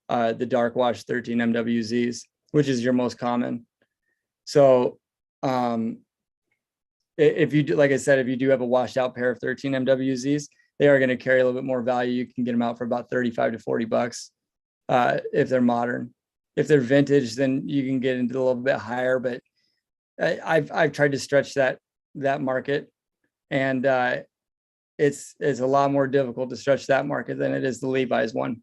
the dark wash 13 MWZs, which is your most common. So if you do, like I said, if you do have a washed out pair of 13 MWZs, they are going to carry a little bit more value. You can get them out for about 35 to $40 if they're modern. If they're vintage, then you can get into a little bit higher, but I've tried to stretch that market, and it's a lot more difficult to stretch that market than it is the Levi's one,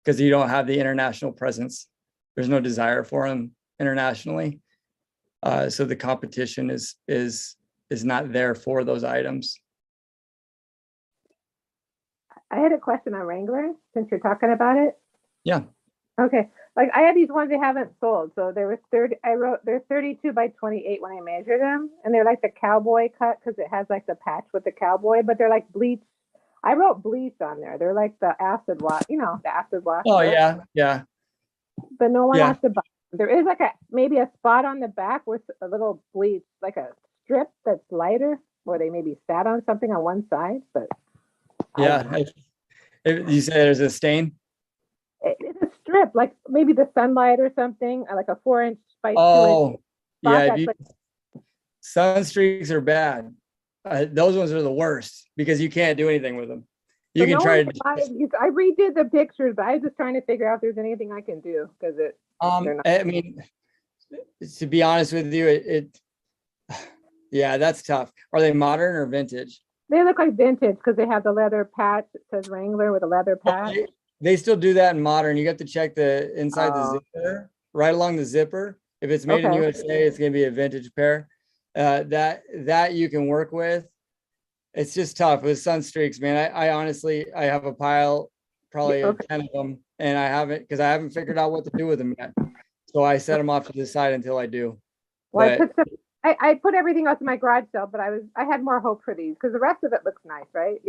because you don't have the international presence. There's no desire for them internationally, so the competition is not there for those items. I had a question on Wrangler since you're talking about it. Yeah. Okay. Like I had these ones they haven't sold. So there was 30, they're 32 by 28 when I measured them. And they're like the cowboy cut because it has like the patch with the cowboy, but they're like bleached. I wrote bleach on there. They're like the acid wash, the acid wash. Oh, yeah. Yeah. But no one Yeah. wants to buy. There is like maybe a spot on the back with a little bleach, like a strip that's lighter where they maybe sat on something on one side, but Yeah. If you say there's a stain. it's a strip, like maybe the sunlight or something, like a 4-inch by 2-inch. Oh, spot yeah. that's like- Sun streaks are bad. Those ones are the worst because you can't do anything with them. You but can no try one- I redid the pictures, but I was just trying to figure out if there's anything I can do because they're not- I mean, to be honest with you, yeah, that's tough. Are they modern or vintage? they look like vintage because they have the leather patch. It says Wrangler with a leather patch. They still do that in modern. You have to check the inside the Oh. zipper, right along the zipper. If it's made in Okay. USA, it's going to be a vintage pair. That you can work with. It's just tough with sun streaks, man. I honestly, I have a pile, probably Okay. 10 of them, and I haven't figured out what to do with them yet. So I set them off to the side until I do. Well, I But- put I put everything else in my garage sale, but I had more hope for these because the rest of it looks nice, right?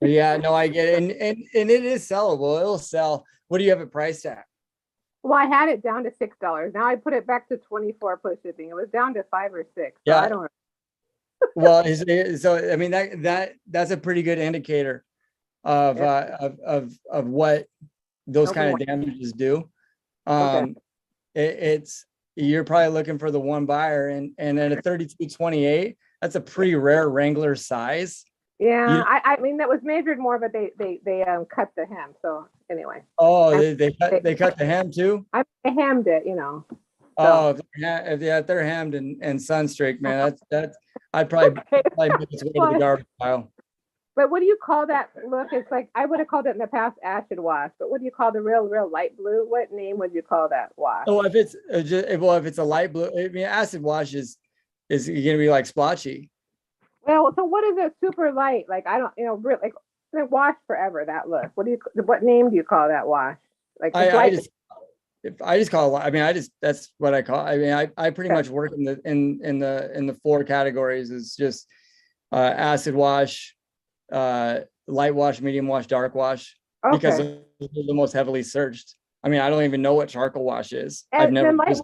Yeah, no, I get it. And it is sellable. It'll sell. What do you have it priced at? Well, I had it down to $6. Now I put it back to 24 plus shipping. It was down to 5 or 6. So Yeah. I don't. Well, so I mean that's a pretty good indicator of what those Open kind wide. of damages do. It's, you're probably looking for the one buyer, and at a 3228, that's a pretty rare Wrangler size. Yeah, You- I mean, that was measured more, but they cut the hem. So anyway, Oh, they cut the hem too? I hemmed it, you know. Oh, if they're hemmed and sunstreak, man, that's, I'd probably move its way to the garbage pile. But what do you call that look? It's like, I would have called it in the past acid wash, but what do you call the real light blue? What name would you call that wash? So if it's if it's a light blue, I mean, acid wash is gonna be like splotchy. Well, so what is a super light? Like, I don't, really, like, it wash forever, that look. What name do you call that wash? Like, it's light- I just call it, I mean, that's what I call, I mean, I pretty much work in the 4 categories. It's just acid wash, light wash, medium wash, dark wash, because okay. those are the most heavily searched. I mean, I don't even know what charcoal wash is. And I've never then used-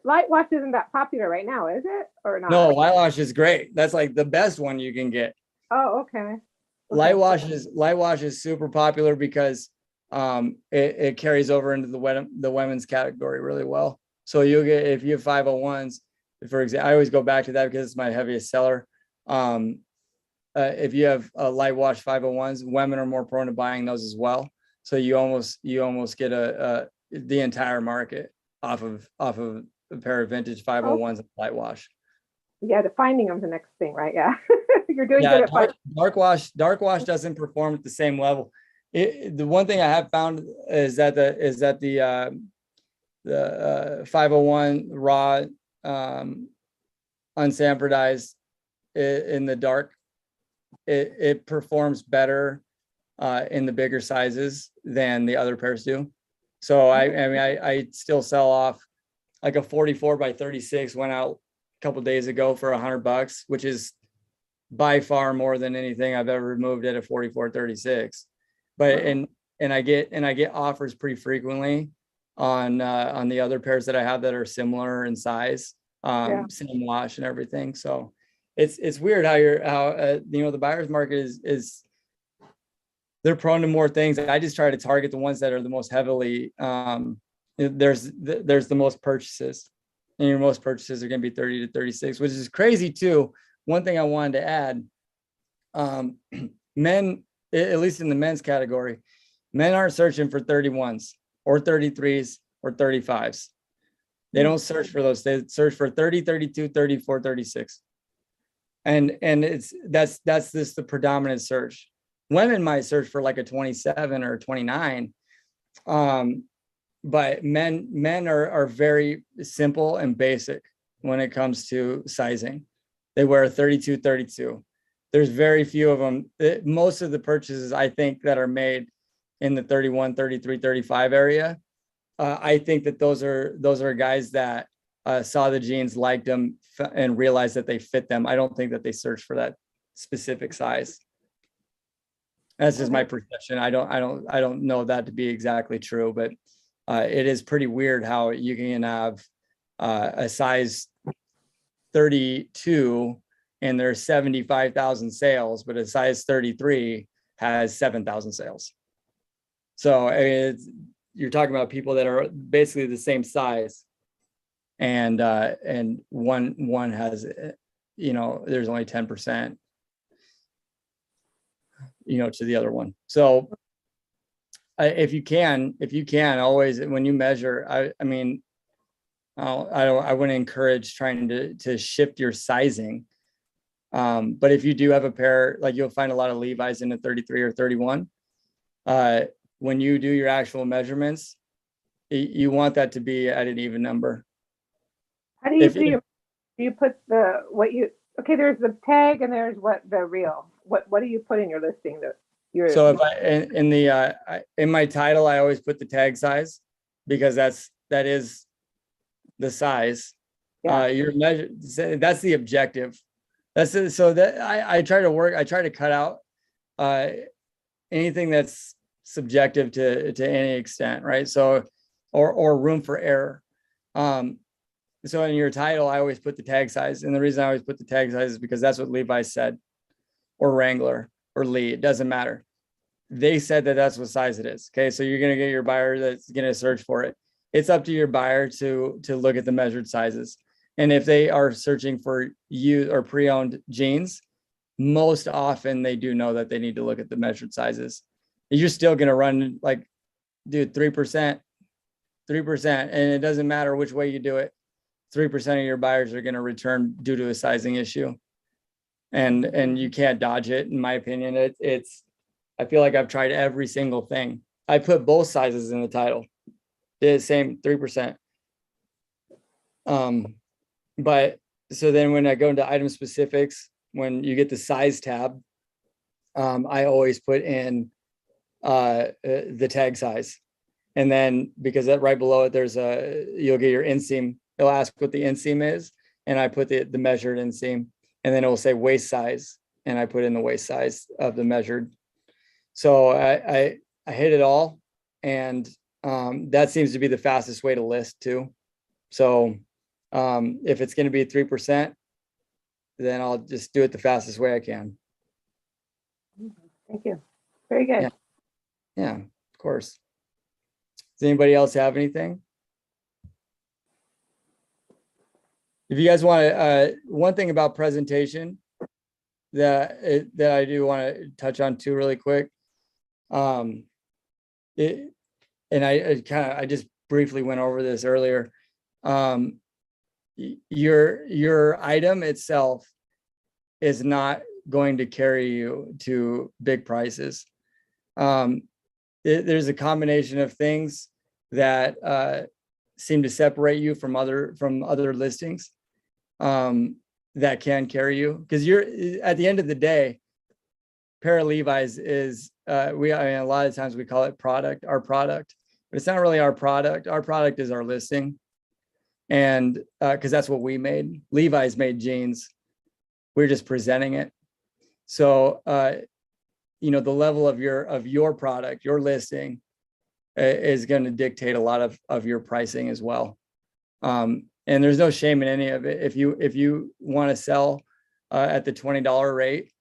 light wash isn't that popular right now, is it? Or not? No, light wash is great. That's like the best one you can get. Oh, okay. Light wash is super popular because it carries over into the women's category really well. So you'll get, if you have 501s, for example, I always go back to that because it's my heaviest seller. If you have light wash 501s, women are more prone to buying those as well. So you almost get the entire market off of a pair of vintage 501s and light wash. Yeah, the finding of the next thing, right? Yeah. You're doing Yeah, good at finding. dark wash doesn't perform at the same level. The one thing I have found is that the 501 raw unsanfordized in the dark, it performs better in the bigger sizes than the other pairs do. So I mean I still sell off like a 44 by 36, went out a couple days ago for $100, which is by far more than anything I've ever moved at a 44-36. But and I get offers pretty frequently on the other pairs that I have that are similar in size, same wash and everything. So it's weird how the buyer's market is they're prone to more things. I just try to target the ones that are the most heavily there's the most purchases, and your most purchases are going to be 30 to 36, which is crazy too. One thing I wanted to add, men, at least in the men's category, men aren't searching for 31s or 33s or 35s. They don't search for those. They search for 30, 32, 34, 36. And that's the predominant search. Women might search for like a 27 or 29. But men are very simple and basic when it comes to sizing. They wear a 32, 32. There's very few of them. Most of the purchases I think that are made in the 31, 33, 35 area, I think that those are guys that saw the jeans, liked them, and realized that they fit them. I don't think that they search for that specific size. That's just my perception. I don't know that to be exactly true, but it is pretty weird how you can have a size 32 and there's 75,000 sales, but a size 33 has 7,000 sales. So you're talking about people that are basically the same size, and one has, there's only 10%, to the other one. So if you can always, when you measure, I wouldn't encourage trying to shift your sizing. But if you do have a pair, like you'll find a lot of Levi's in a 33 or 31. When you do your actual measurements, you want that to be at an even number. How do you you put there's the tag and there's the real. What do you put in your listing? So if in my title, I always put the tag size, because that is the size. Yeah. Your measure, that's the objective. So that I try to cut out anything that's subjective to any extent, right? So or room for error. So in your title, I always put the tag size, and the reason I always put the tag size is because that's what Levi said, or Wrangler, or Lee. It doesn't matter. they said that that's what size it is. Okay, so you're gonna get your buyer that's gonna search for it. It's up to your buyer to look at the measured sizes. And if they are searching for used or pre-owned jeans, most often they do know that they need to look at the measured sizes. You're still gonna run like, dude, 3%, and it doesn't matter which way you do it. 3% of your buyers are gonna return due to a sizing issue. And you can't dodge it, in my opinion. I feel like I've tried every single thing. I put both sizes in the title. Did the same 3%. But so then when I go into item specifics, when you get the size tab, I always put in the tag size. And then because that right below it, you'll get your inseam. It'll ask what the inseam is. And I put the measured inseam, and then it will say waist size. And I put in the waist size of the measured. So I hit it all. And that seems to be the fastest way to list too. So if it's going to be 3%, then I'll just do it the fastest way I can. Thank you. Very good. Yeah, of course. Does anybody else have anything? If you guys want to, one thing about presentation that I do want to touch on too really quick. And I just briefly went over this earlier. Your item itself is not going to carry you to big prices. There's a combination of things that seem to separate you from other listings that can carry you, because you're at the end of the day, pair of Levi's is a lot of times we call it our product, but it's not really our product. Our product is our listing. And because that's what we made. Levi's made jeans. We're just presenting it. So the level of your product, your listing, is going to dictate a lot of your pricing as well. And there's no shame in any of it. If you want to sell at the $20 rate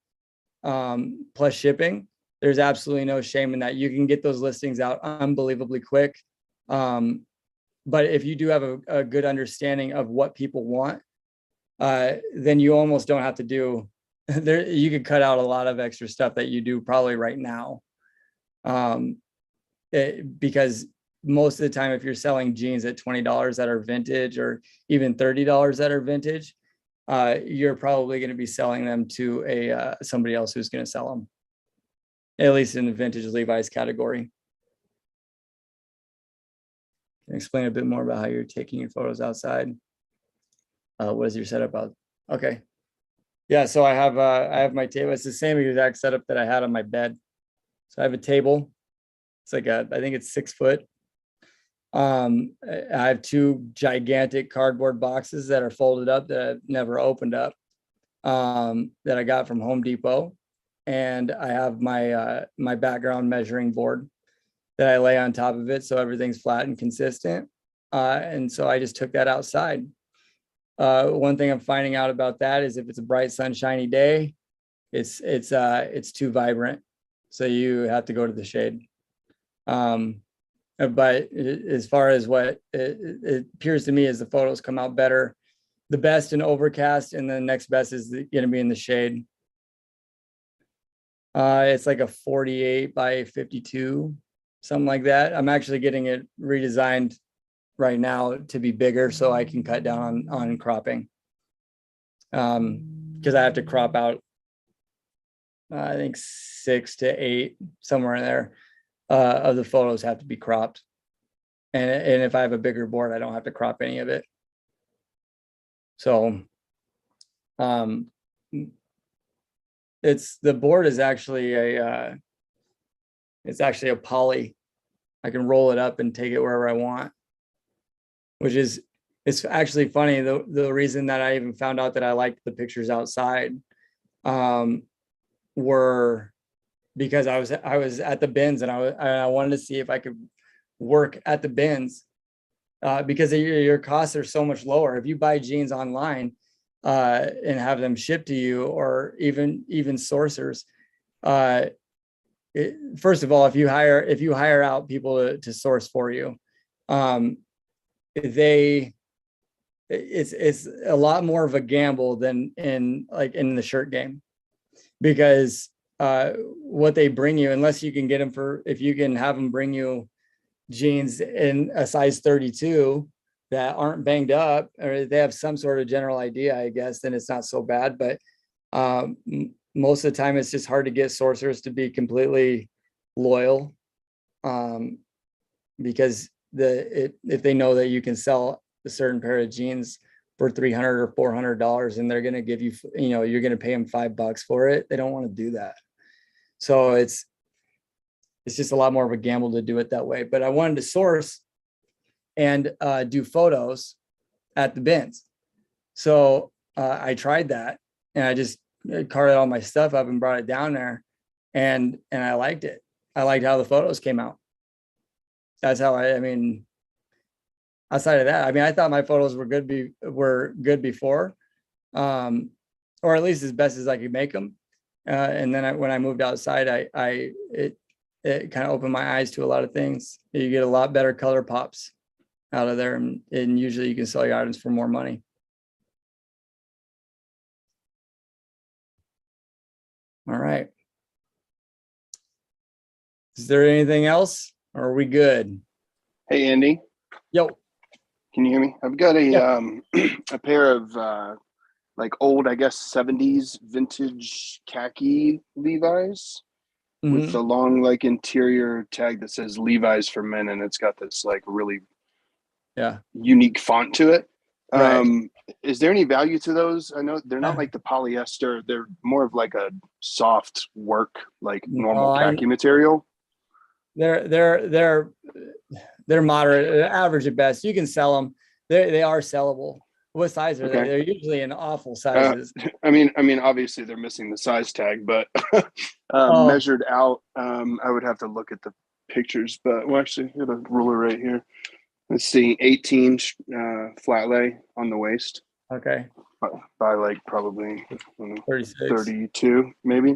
plus shipping, there's absolutely no shame in that. You can get those listings out unbelievably quick. But if you do have a good understanding of what people want, then you almost don't have to do there. You could cut out a lot of extra stuff that you do probably right now. Because most of the time, if you're selling jeans at $20 that are vintage, or even $30 that are vintage, you're probably going to be selling them to somebody else who's going to sell them, at least in the vintage Levi's category. Can you explain a bit more about how you're taking your photos outside? What is your setup out? Okay. Yeah, so I have my table. It's the same exact setup that I had on my bed. So I have a table. It's like I think it's 6 foot. I have 2 gigantic cardboard boxes that are folded up that I've never opened up, that I got from Home Depot. And I have my background measuring board that I lay on top of it, so everything's flat and consistent. And so I just took that outside. One thing I'm finding out about that is if it's a bright sunshiny day, it's too vibrant, so you have to go to the shade. But as far as what it appears to me is the photos come out better, the best in overcast, and the next best is going to be in the shade. It's like a 48 by 52, something like that. I'm actually getting it redesigned right now to be bigger so I can cut down on cropping. Because I have to crop out, I think 6 to 8, somewhere in there, of the photos have to be cropped. And if I have a bigger board, I don't have to crop any of it. So the board is actually it's actually a poly. I can roll it up and take it wherever I want, which is, it's actually funny. The reason that I even found out that I liked the pictures outside were because I was at the bins, and I wanted to see if I could work at the bins, because your costs are so much lower. If you buy jeans online and have them shipped to you, or even sourcers, first of all, if you hire out people to source for you, it's a lot more of a gamble than in the shirt game, because what they bring you, unless you can get them if you can have them bring you jeans in a size 32 that aren't banged up, or they have some sort of general idea, I guess, then it's not so bad. But most of the time it's just hard to get sourcers to be completely loyal, because if they know that you can sell a certain pair of jeans for $300 or $400 and they're going to give you, you're going to pay them $5 for it, they don't want to do that. So it's just a lot more of a gamble to do it that way. But I wanted to source and do photos at the bins. So I tried that, and I just carted all my stuff up and brought it down there, and I liked it. I liked how the photos came out. That's how outside of that, I thought my photos were good before, or at least as best as I could make them. And then when I moved outside, it kind of opened my eyes to a lot of things. You get a lot better color pops out of there, and usually you can sell your items for more money. All right. Is there anything else, or are we good? Hey, Andy. Yo. Can you hear me? I've got a pair of old, I guess, 70s vintage khaki Levi's with the long interior tag that says Levi's for men, and it's got this really unique font to it. Right. Is there any value to those? I know they're not like the polyester, they're more of like a soft work, normal khaki material. They're moderate, average at best. You can sell them. They are sellable. What size are they? They're usually in awful sizes. I mean, obviously they're missing the size tag, but measured out, I would have to look at the pictures. But actually, I got a ruler right here. Let's see, 18 flat lay on the waist. Okay. By probably 36. 32, maybe.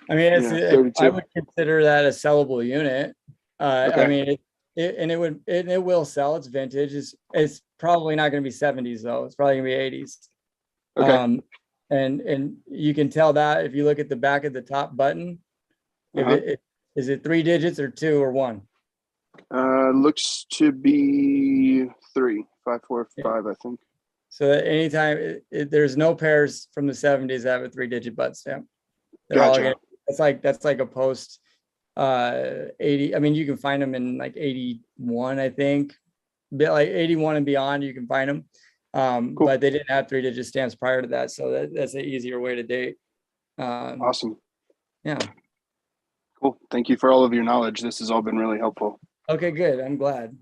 I would consider that a sellable unit. Okay. It will sell. It's vintage. It's probably not going to be 70s though. It's probably going to be 80s. Okay. And you can tell that if you look at the back of the top button. Is it 3 digits or 2 or 1? Looks to be 3, 5, 4, 5, I think. So that anytime there's no pairs from the 70s that have a 3-digit butt stamp. They're all Gotcha. that's like a post 80. You can find them in 81, I think. But 81 and beyond, you can find them. Cool. But they didn't have 3-digit stamps prior to that, so that's an easier way to date. Awesome. Yeah. Cool. Thank you for all of your knowledge. This has all been really helpful. Okay, good. I'm glad.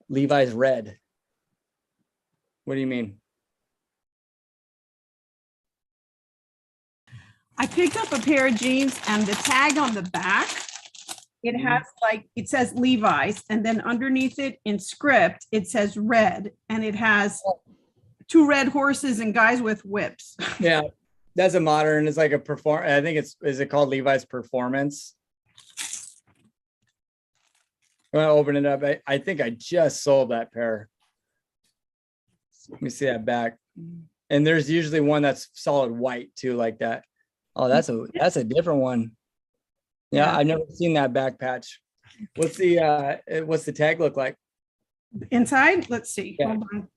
Levi's red. What do you mean? I picked up a pair of jeans, and the tag on the back, it has it says Levi's, and then underneath it in script, it says red, and it has 2 red horses and guys with whips. Yeah, that's a modern, it's like a I think is it called Levi's Performance? I'm gonna open it up. I think I just sold that pair. Let me see that back. And there's usually one that's solid white too, like that. Oh, that's a different one. Yeah, I've never seen that back patch. What's the tag look like? Inside, let's see. Yeah. Hold on.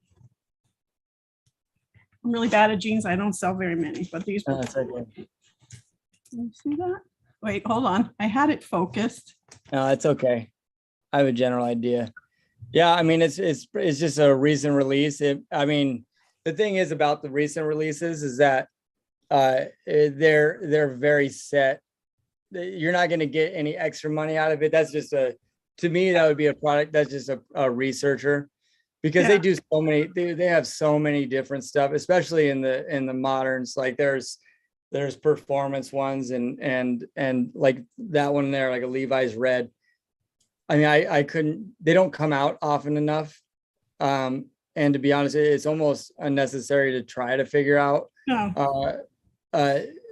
I'm really bad at jeans. I don't sell very many, but these. That's okay. Can you see that? Wait, hold on. I had it focused. No, it's okay. I have a general idea. Yeah, it's just a recent release. The thing is about the recent releases is that they're very set. You're not going to get any extra money out of it. That's just to me, that would be a product that's just a researcher, because they do so many, they have so many different stuff, especially in the moderns. Like there's performance ones and like that one there, like a Levi's red. They don't come out often enough. And to be honest, it's almost unnecessary to try to figure out.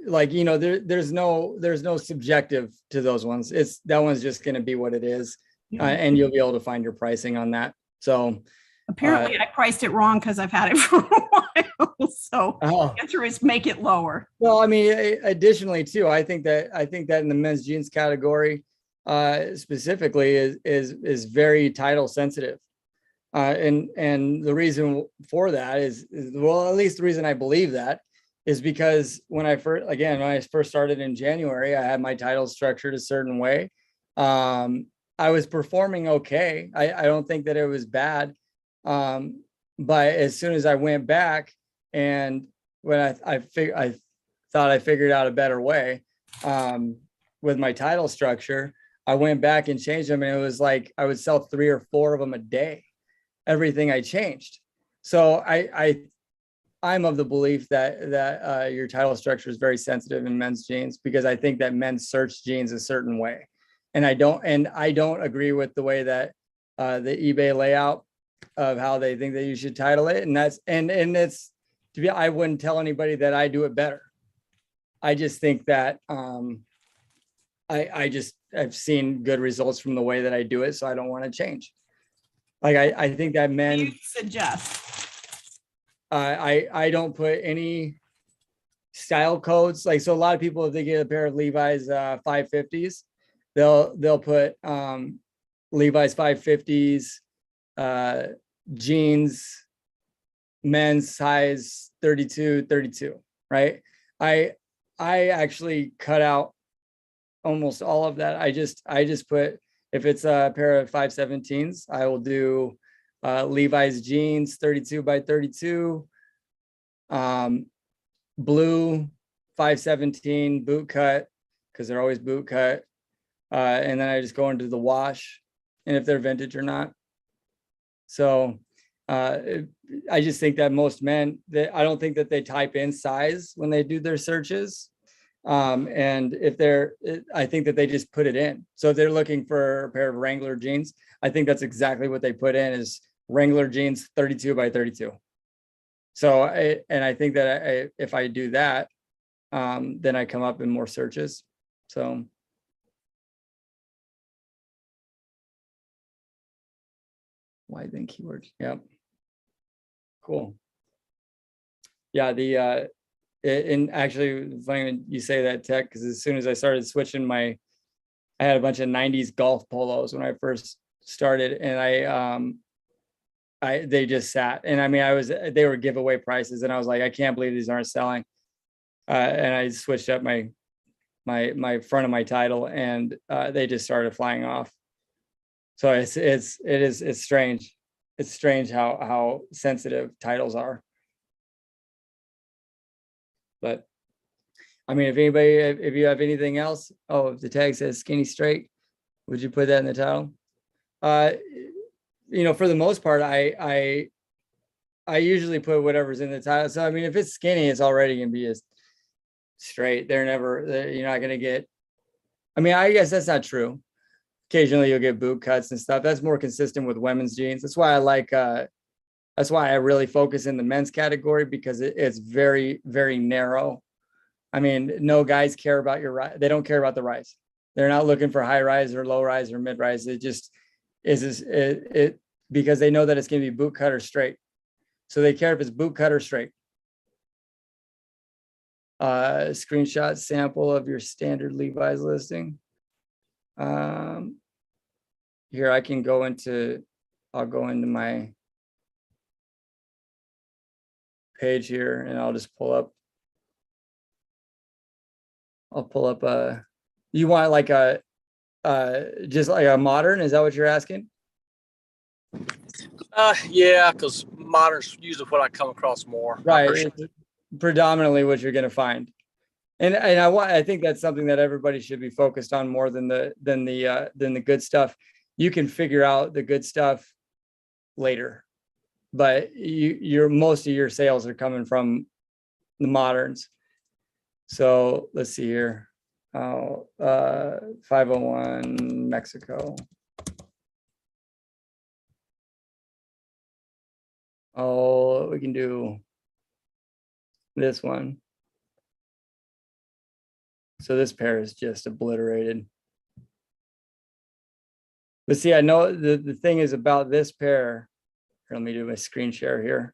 like, there's no subjective to those ones. That one's just going to be what it is. And you'll be able to find your pricing on that. So Apparently I priced it wrong because I've had it for a while. So oh, the answer is make it lower. well, I mean, additionally too, I think that in the men's jeans category, specifically is very title sensitive. And the reason for that is, well, at least the reason I believe that is because when I first started in January, I had my title structured a certain way. I was performing okay. I don't think that it was bad. But as soon as I went back and when I thought I figured out a better way with my title structure, I went back and changed them, and it was like I would sell 3 or 4 of them a day. Everything I changed. So I'm of the belief that your title structure is very sensitive in men's jeans, because I think that men search jeans a certain way, and I don't agree with the way that the eBay layout of how they think that you should title it, and it's to be. I wouldn't tell anybody that I do it better. I just think that I've seen good results from the way that I do it, so I don't want to change. Like I think that men. What do you suggest? I don't put any style codes. Like, so a lot of people, if they get a pair of Levi's 550s, they'll put Levi's 550s jeans, men's size 32, right? I actually cut out almost all of that. I just put, if it's a pair of 517s, I will do Levi's jeans 32 by 32, blue 517 boot cut, because they're always boot cut, and then I just go into the wash, and if they're vintage or not. So I just think that most men, I don't think that they type in size when they do their searches. And I think that they just put it in. So if they're looking for a pair of Wrangler jeans, I think that's exactly what they put in, is Wrangler jeans 32 by 32. So I think that if I do that, then I come up in more searches. So. Why then keywords? Yep. Cool. Yeah, and actually funny when you say that, Tech, because as soon as I started switching I had a bunch of 90s golf polos when I first started, and they just sat, and I mean, they were giveaway prices, and I was like, I can't believe these aren't selling. And I switched up my front of my title, and they just started flying off. So it's strange. It's strange how sensitive titles are. But I mean, if you have anything else, if the tag says skinny straight, would you put that in the title? For the most part, I usually put whatever's in the title. So I mean, if it's skinny, it's already gonna be as straight. You're not gonna get. I mean, I guess that's not true. Occasionally you'll get boot cuts and stuff. That's more consistent with women's jeans. That's why that's why I really focus in the men's category, because it's very, very narrow. I mean, no guys care about your rise. They don't care about the rise. They're not looking for high rise or low rise or mid rise. It just is because they know that it's going to be boot cut or straight. So they care if it's boot cut or straight. Screenshot sample of your standard Levi's listing. Here I'll go into my page here, and I'll just pull up. You want like just like a modern? Is that what you're asking? Yeah, because modern's usually what I come across more. Right, predominantly what you're going to find. And I think that's something that everybody should be focused on more than the good stuff. You can figure out the good stuff later, but most of your sales are coming from the moderns. So let's see here. 501 Mexico. We can do this one. So this pair is just obliterated. But see, I know the thing is about this pair. Here, let me do my screen share here.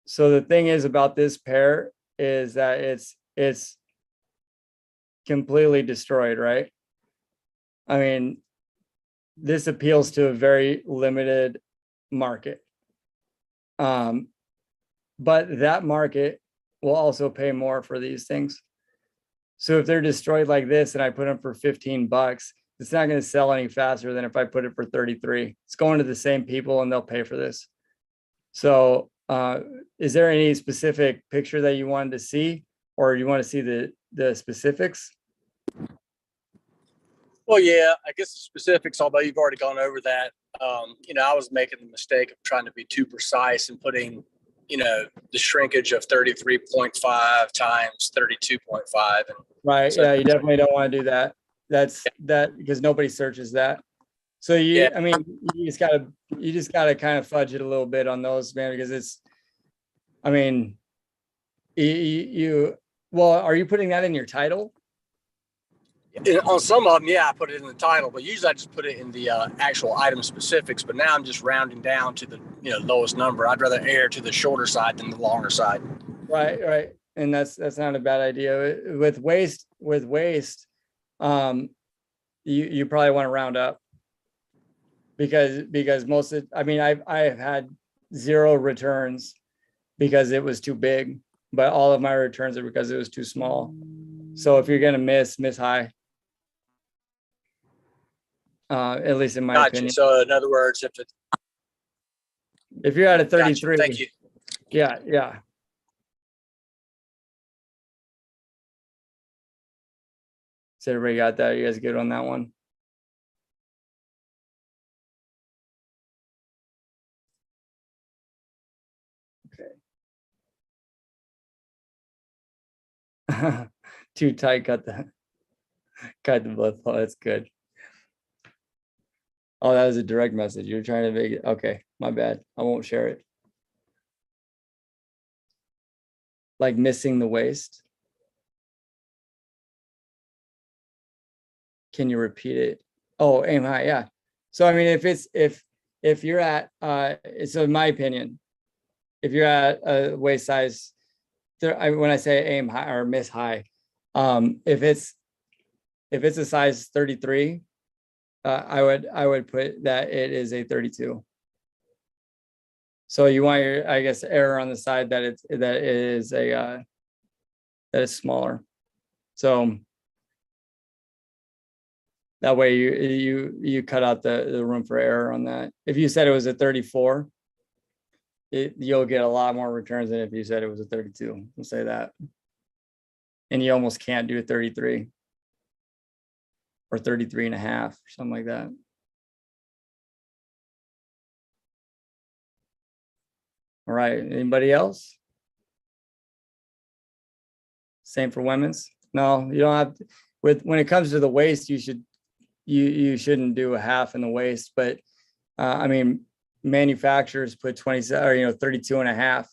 So the thing is about this pair is that it's completely destroyed, right? I mean, this appeals to a very limited market. But that market will also pay more for these things. So if they're destroyed like this and I put them for 15 bucks, it's not going to sell any faster than if I put it for 33. It's going to the same people and they'll pay for this. So is there any specific picture that you wanted to see, or you want to see the specifics? Well, yeah, I guess the specifics, although you've already gone over that, I was making the mistake of trying to be too precise and putting, the shrinkage of 33.5 times 32.5. And right. so, yeah, you definitely don't want to do that. That's that because nobody searches that. So I mean, you just gotta kind of fudge it a little bit on those, man, because I mean, well, are you putting that in your title? On some of them, yeah, I put it in the title, but usually I just put it in the actual item specifics. But now I'm just rounding down to the lowest number. I'd rather err to the shorter side than the longer side. Right, and that's not a bad idea. With waste, you probably want to round up because most of, I mean, I have had 0 returns because it was too big, but all of my returns are because it was too small. So if you're gonna miss high. At least in my opinion. So in other words, if you're at a 33, thank you. Yeah. So everybody got that? You guys good on that one? Okay. Too tight, cut the blood flow. That's good. Oh, that was a direct message. You're trying to make it. Okay, my bad. I won't share it. Like missing the waist. Can you repeat it? Oh, aim high. Yeah. So, I mean, if you're at, so in my opinion, if you're at a waist size, when I say aim high or miss high, if it's a size 33, I would put that it is a 32. So you want your, I guess, error on the side that it is that is smaller. So that way you cut out the room for error on that. If you said it was a 34, you'll get a lot more returns than if you said it was a 32. We'll say that. And you almost can't do a 33. Or 33 and a half, or something like that. All right, anybody else? Same for women's? No, you don't have to, when it comes to the waist, you shouldn't do a half in the waist, but I mean, manufacturers put 27 or 32 and a half.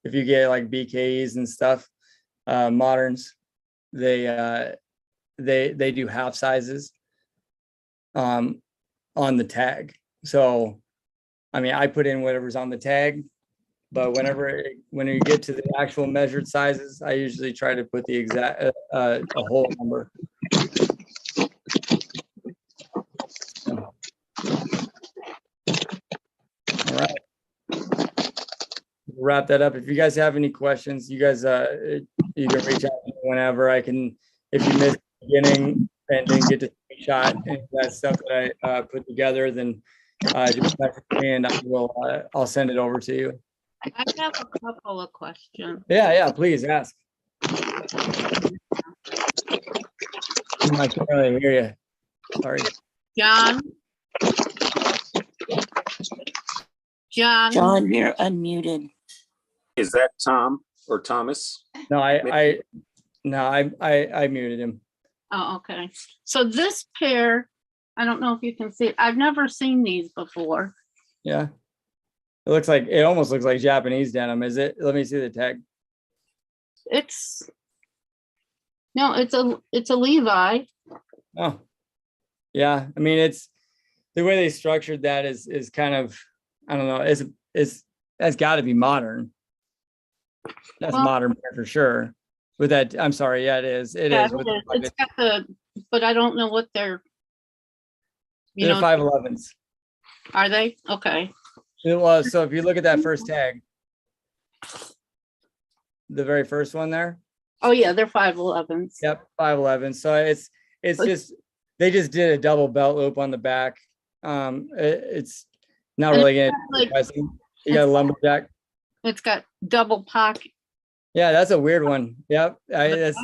If you get like BKEs and stuff, moderns, they do half sizes on the tag. So, I mean, I put in whatever's on the tag, but when you get to the actual measured sizes, I usually try to put the exact, a whole number. All right. Wrap that up. If you guys have any questions, you guys, you can reach out to me whenever. I can, if you missed the beginning and didn't get to screenshot and that stuff that I put together, then just message me and I'll send it over to you. I have a couple of questions. Yeah, please ask. I can't really hear you. Sorry. John, you're unmuted. Is that Tom or Thomas? No, I muted him. oh, okay. So this pair, I don't know if you can see it. I've never seen these before. Yeah. It looks like, it almost looks like Japanese denim, is it? Let me see the tag. No, it's a Levi. Oh, yeah. I mean, it's the way they structured that is kind of, I don't know, that's got to be modern. That's Well- modern for sure. With that, I'm sorry. Yeah, it is. It Yeah, is. With It's got but I don't know what they're, you the know, 511s. are they? Okay. It was. So if you look at that first tag, the very first one there. Oh, yeah, they're 511s. Yep, 511. So it's just, they just did a double belt loop on the back. It's not And really it's gonna. got, like, You got a lumberjack. It's got double pocket. Yeah, that's a weird one. Yep. That's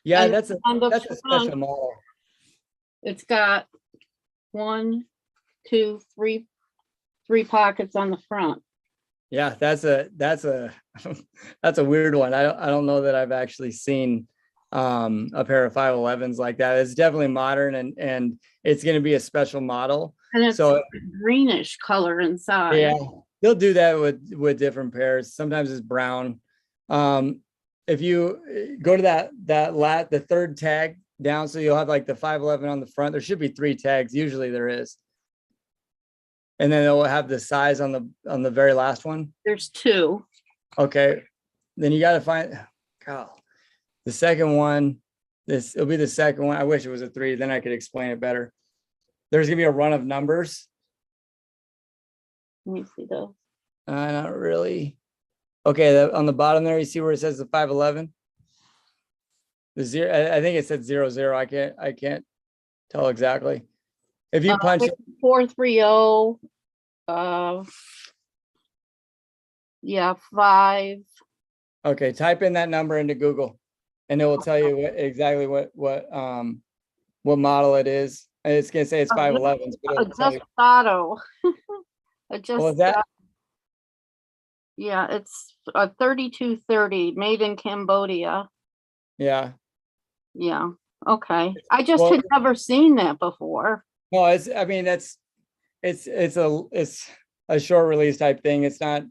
And that's a on the special front, model. It's got 1, 2, 3 pockets on the front. Yeah, that's a that's a weird one. I don't know that I've actually seen a pair of 511s like that. It's definitely modern and it's going to be a special model. And it's So greenish color inside. yeah, they'll do that with different pairs. Sometimes it's brown. If you go to the third tag down, so you'll have like the 511 on the front. There should be 3 tags. Usually there is. And then they'll have the size on the very last one. There's 2. Okay. Then you got to find, the second one. It'll be the second one. I wish it was a 3. Then I could explain it better. There's gonna be a run of numbers. Let me see those. Not really. Okay, on the bottom there, you see where it says the 511? The 0, I think it said 00. I can't tell exactly. If you punch it, 430. Yeah, 5. okay, type in that number into Google and it will tell you exactly what model it is. And it's gonna say it's 511s, but it'll tell you. Adjustado. What was that? Yeah, it's a 3230 made in Cambodia. Yeah. Yeah. Okay. I just Well- had never seen that before. No, I mean, it's a short release type thing. It's not,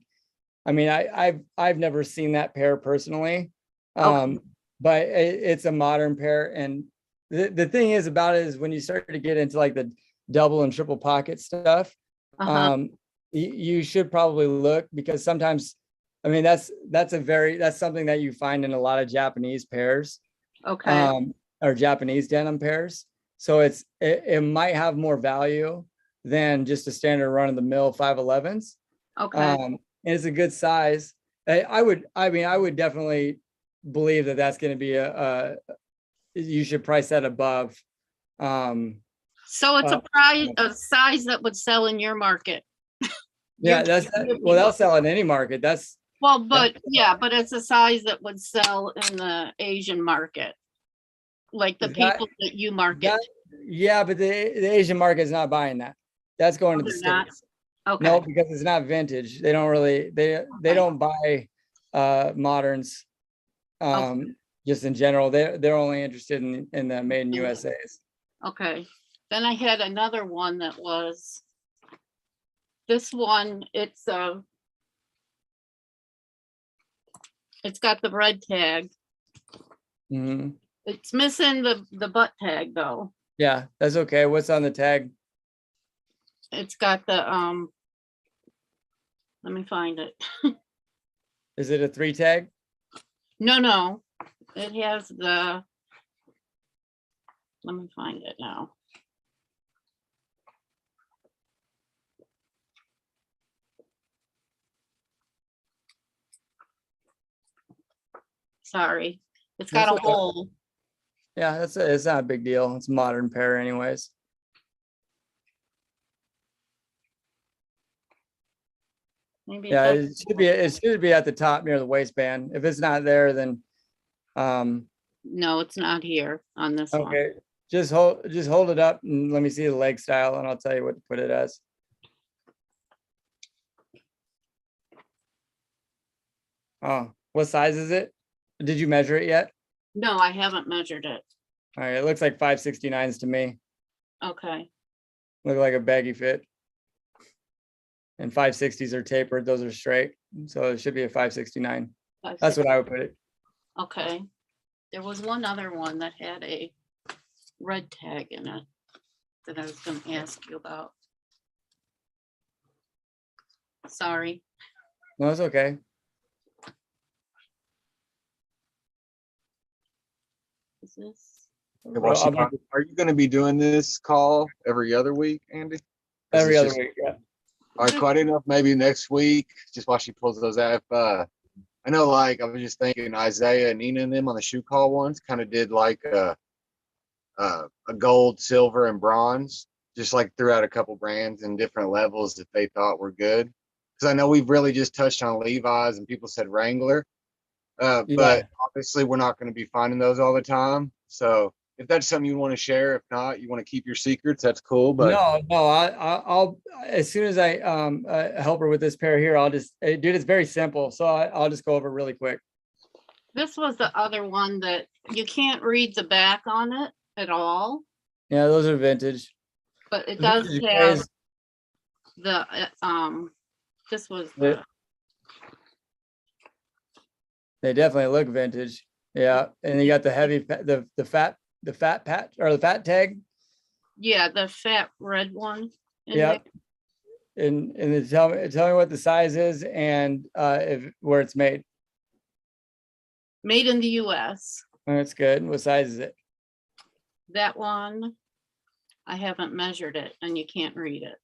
I mean, I've never seen that pair personally. But it's a modern pair. And the thing is about it is when you start to get into like the double and triple pocket stuff, you should probably look, because sometimes, I mean, that's something that you find in a lot of Japanese pairs. Okay. Or Japanese denim pairs. So it might have more value than just a standard run of the mill 511s. Okay. And it's a good size. I would definitely believe that that's going to be you should price that above. So it's a size that would sell in your market. Yeah, well, they'll sell in any market. But it's a size that would sell in the Asian market, like the people that you market. Yeah, but the Asian market is not buying that. That's going to the They're not? States. Okay. No, because it's not vintage. They don't really, they don't buy moderns. Just in general, they're only interested in the made in USA's. Okay. Then I had another one that was this one. It's got the red tag. Mm-hmm. It's missing the butt tag though. Yeah, that's okay. What's on the tag? It's got the let me find it. Is it a 3 tag? No. It has let me find it now. Sorry. It's got That's a okay. hole. Yeah, it's not a big deal. It's a modern pair anyways. Maybe Yeah, it's it should be at the top near the waistband. If it's not there, then no, it's not here on this one. okay. Just hold it up and let me see the leg style and I'll tell you what to put it as. Oh, what size is it? Did you measure it yet? No, I haven't measured it. All right, it looks like 569s to me. Okay. Look like a baggy fit. and 560s are tapered. Those are straight. So it should be a 569. That's what I would put it. Okay. There was one other one that had a red tag in it that I was gonna ask you about. Sorry. No, it's okay. Is this? Are you gonna be doing this call every other week, Andy? Every other week, yeah. All right, quite enough. Maybe next week, just while she pulls those out. I know, like, I was just thinking Isaiah and Nina and them on the shoe call ones kind of did like a gold, silver, and bronze, just like throughout a couple brands and different levels that they thought were good. Because I know we've really just touched on Levi's and people said Wrangler, but obviously we're not going to be finding those all the time. So if that's something you want to share, if not, you want to keep your secrets, that's cool. But no, I'll as soon as I help her with this pair here, I'll just dude, it's very simple. So I'll just go over really quick. This was the other one that you can't read the back on it at all, Yeah, those are vintage. but it does Vintage have guys, the, this was They- the, They definitely look vintage. Yeah, and you got the heavy, the fat patch or the fat tag. yeah, the fat red one. in Yeah. there. And then tell me what the size is and if where it's made. Made in the US. That's good. What size is it? That one, I haven't measured it and you can't read it.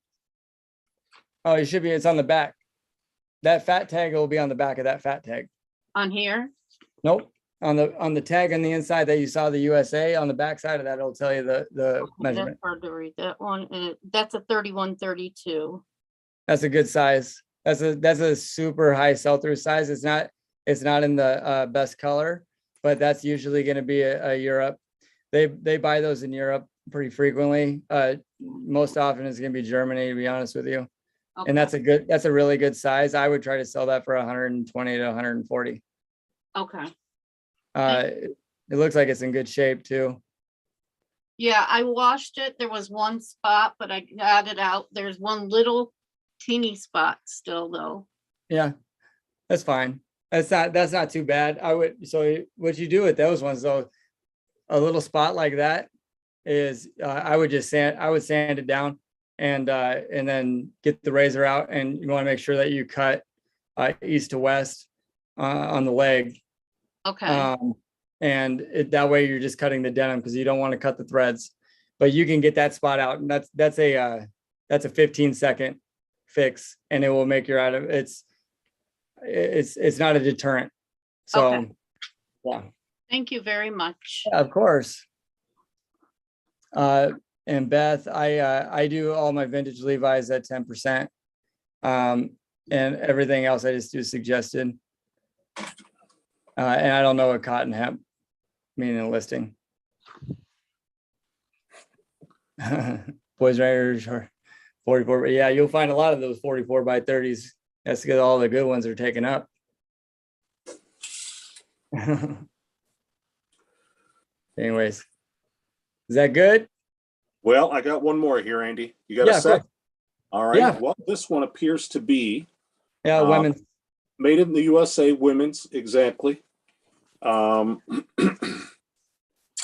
Oh, it should be. It's on the back. That fat tag will be on the back of that fat tag. On here? Nope. On the tag on the inside that you saw the USA on the back side of that, it'll tell you the That's measurement. hard to read. That one, that's a 31-32. That's a good size. That's a super high sell-through size. It's not in the best color, but that's usually going to be a Europe. They buy those in Europe pretty frequently. Most often it's going to be Germany, to be honest with you. Okay. And that's a really good size. I would try to sell that for 120 to 140. Okay. It looks like it's in good shape too. Yeah, I washed it. There was one spot, but I got it out. There's one little teeny spot still though. Yeah, that's fine. That's not too bad. So what you do with those ones though, a little spot like that is, I would sand it down and then get the razor out, and you want to make sure that you cut east to west on the leg. Okay. And that way you're just cutting the denim because you don't want to cut the threads, but you can get that spot out, and that's a 15-second fix, and it will make your item. It's not a deterrent. So, Okay. yeah. Thank you very much. Yeah, of course. And Beth, I do all my vintage Levi's at 10%. And everything else I just do suggested. And I don't know what cotton hemp mean in listing. Boys Riders are 44, but yeah, you'll find a lot of those 44 by 30s. That's because all the good ones are taken up. Anyways, is that good? Well, I got one more here, Andy. You got Yeah, a sec? cool. All right. Yeah. Well, this one appears to be Women. made in the USA, women's, exactly. And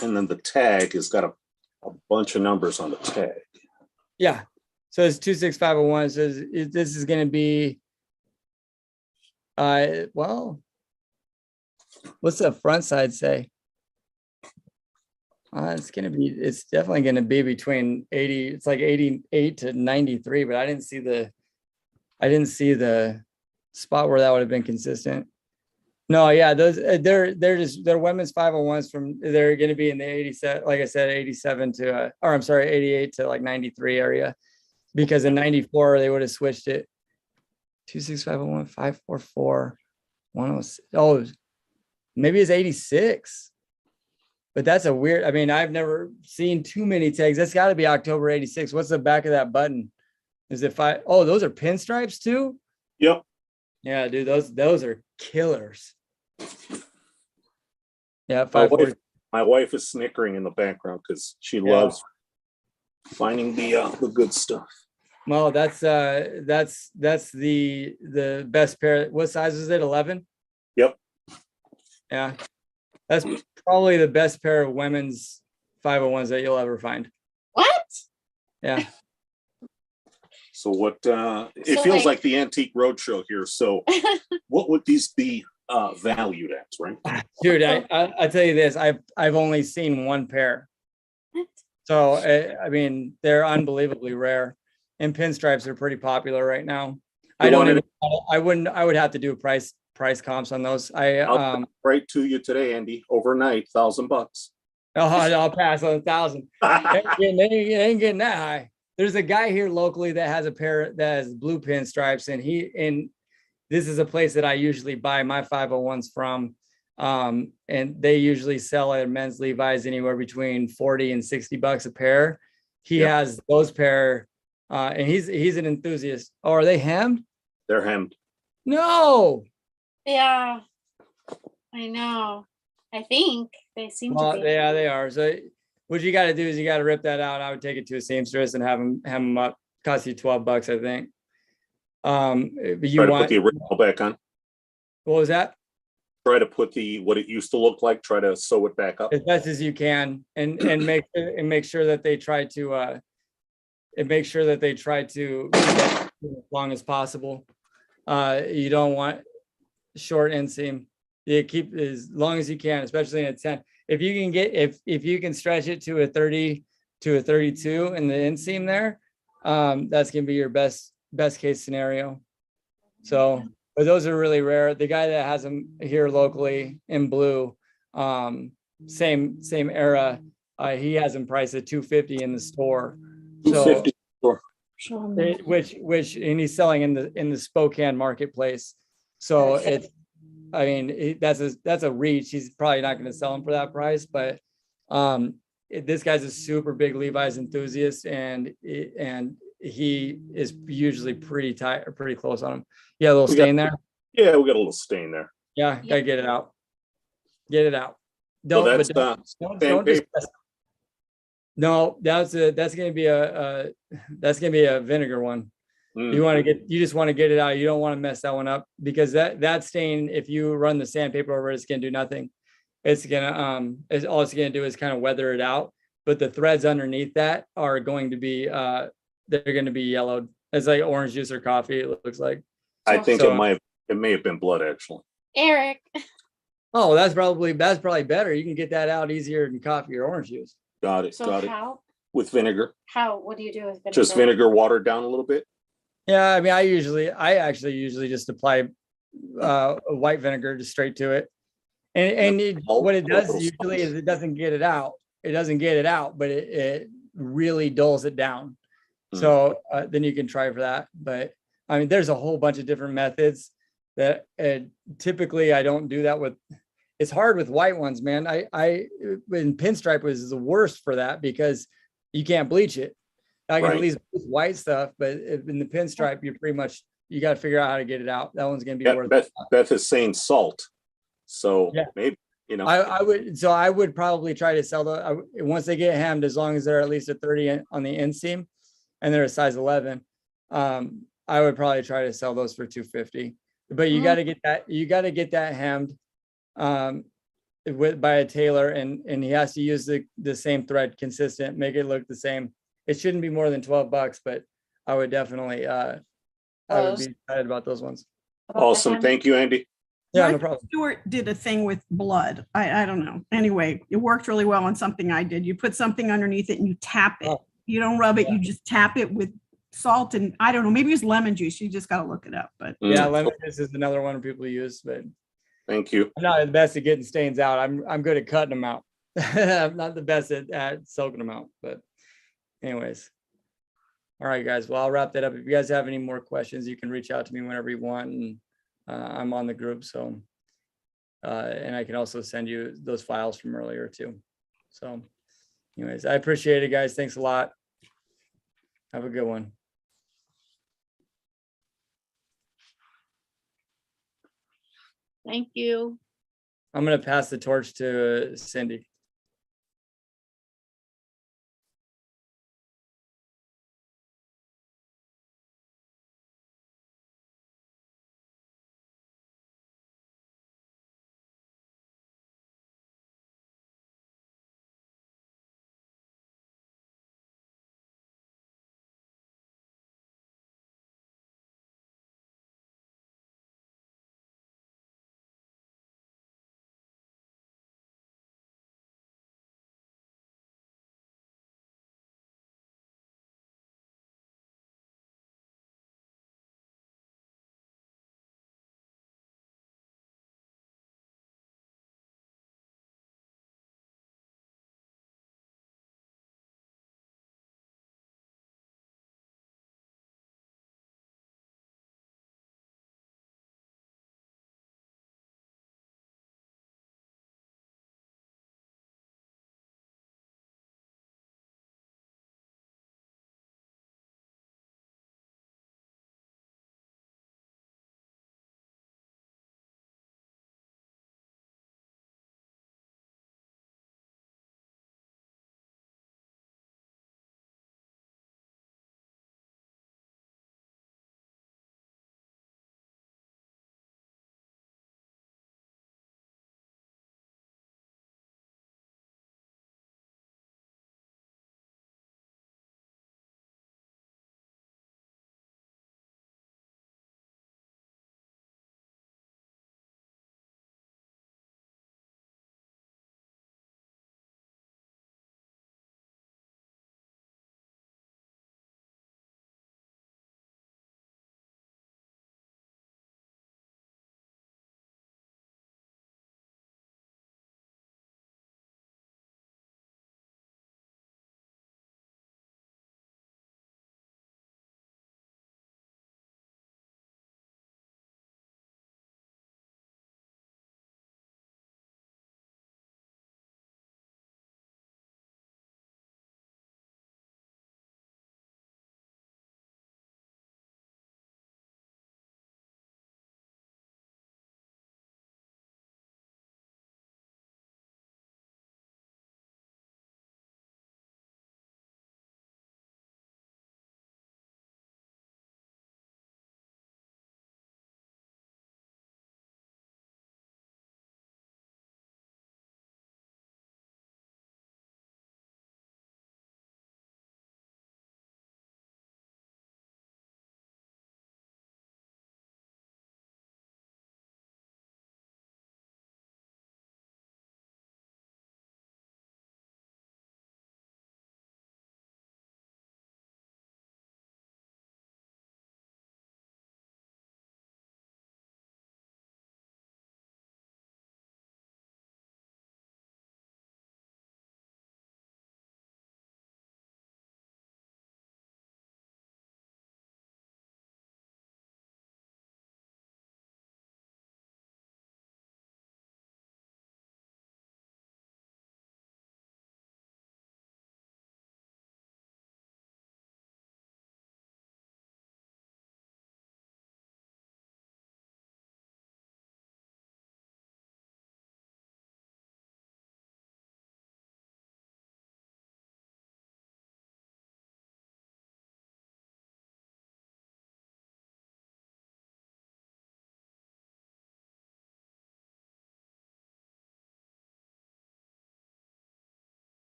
then the tag has got a bunch of numbers on the tag. Yeah. So it's 26501. It says this is going to be, well, what's the front side say? It's definitely going to be between 80. It's like 88 to 93, but I didn't see the spot where that would have been consistent. No, yeah, those they're women's 501s they're going to be in the 87, like I said, 87 to, or I'm sorry, 88 to like 93 area, because in 94 they would have switched it. 26501 544 106. Oh, maybe it's 86. But that's a weird, I mean, I've never seen too many tags. That's got to be October 86. What's the back of that button? Is it five? Oh, those are pinstripes too? Yep. Yeah, dude, those are killers. Yeah, 540. My wife is snickering in the background because she loves finding the good stuff. Well, that's the best pair. What size is it? 11? Yep. Yeah. That's probably the best pair of women's 501s that you'll ever find. What? Yeah. So what, it So, feels like- like the Antique Roadshow here. So what would these be valued at, right? Dude, I tell you this, I've only seen one pair. So I mean, they're unbelievably rare, and pinstripes are pretty popular right now. I would have to do price comps on those. I'll right to you today, Andy, overnight, $1,000. I'll pass on 1,000. Ain't getting that high. There's a guy here locally that has a pair that has blue pinstripes, and this is a place that I usually buy my 501s from. And they usually sell at men's Levi's anywhere between 40 and 60 bucks a pair. He has those pair, and he's an enthusiast. Oh, are they hemmed? They're hemmed. No. Yeah, I know. I think they seem to Well, be. yeah, they are. So what you got to do is you got to rip that out. I would take it to a seamstress and have them up. Cost you 12 bucks, I think. But you Try to want put the original back on. What was that? Try to put what it used to look like, try to sew it back up. As best as you can, and make sure that they try to keep that as long as possible. You don't want short inseam. You keep as long as you can, especially in a 10. If you can get if you can stretch it to a 30 to a 32 in the inseam there, that's gonna be your best case scenario. So, but those are really rare. The guy that has them here locally in blue, same era, he has them priced at $250 in the store. So, which and he's selling in the Spokane marketplace. So it's, I mean, that's a reach. He's probably not going to sell them for that price, but this guy's a super big Levi's enthusiast, and he is usually pretty tight or pretty close on him. Yeah, a little stain there. Yeah, we got a little stain there. Yeah, gotta get it out. Get it out. So Don't, that's but don't sandpaper. no, that's gonna be a vinegar one. You just want to get it out. You don't want to mess that one up, because that stain, if you run the sandpaper over it, it's gonna do nothing. It's gonna all it's gonna do is kind of weather it out. But the threads underneath that are going to be they're gonna be yellowed. It's like orange juice or coffee, it looks like. I think it may have been blood, actually. Eric. Oh, that's probably better. You can get that out easier than coffee or orange juice. Got it. So Got it. how? With vinegar. How? What do you do with vinegar? Just vinegar watered down a little bit. Yeah, I mean, I actually usually just apply white vinegar just straight to it. And what it does usually is it doesn't get it out. It doesn't get it out, but it really dulls it down. So then you can try for that. But I mean, there's a whole bunch of different methods that typically I don't do that with. It's hard with white ones, man. When pinstripe was the worst for that, because you can't bleach it. I can at least bleach white stuff, but in the pinstripe, you got to figure out how to get it out. That one's going to be worth it. Beth is saying salt. So maybe, I would probably try to sell once they get hemmed, as long as they're at least a 30 on the inseam and they're a size 11. I would probably try to sell those for $250, but you got to get that hemmed by a tailor, and he has to use the same thread consistent, make it look the same. It shouldn't be more than 12 bucks, but I would definitely I would be excited about those ones. Awesome. Thank you, Andy. Yeah, no problem. Stuart did a thing with blood. I don't know. Anyway, it worked really well on something I did. You put something underneath it and you tap it. You don't rub it. You just tap it with salt, and I don't know, maybe it's lemon juice. You just got to look it up. But yeah, lemon juice is another one people use, but thank you. I'm not the best at getting stains out. I'm good at cutting them out. I'm not the best at soaking them out, but anyways. All right, guys. Well, I'll wrap that up. If you guys have any more questions, you can reach out to me whenever you want, and I'm on the group. So, and I can also send you those files from earlier too. So anyways, I appreciate it, guys. Thanks a lot. Have a good one. Thank you. I'm going to pass the torch to Cindy.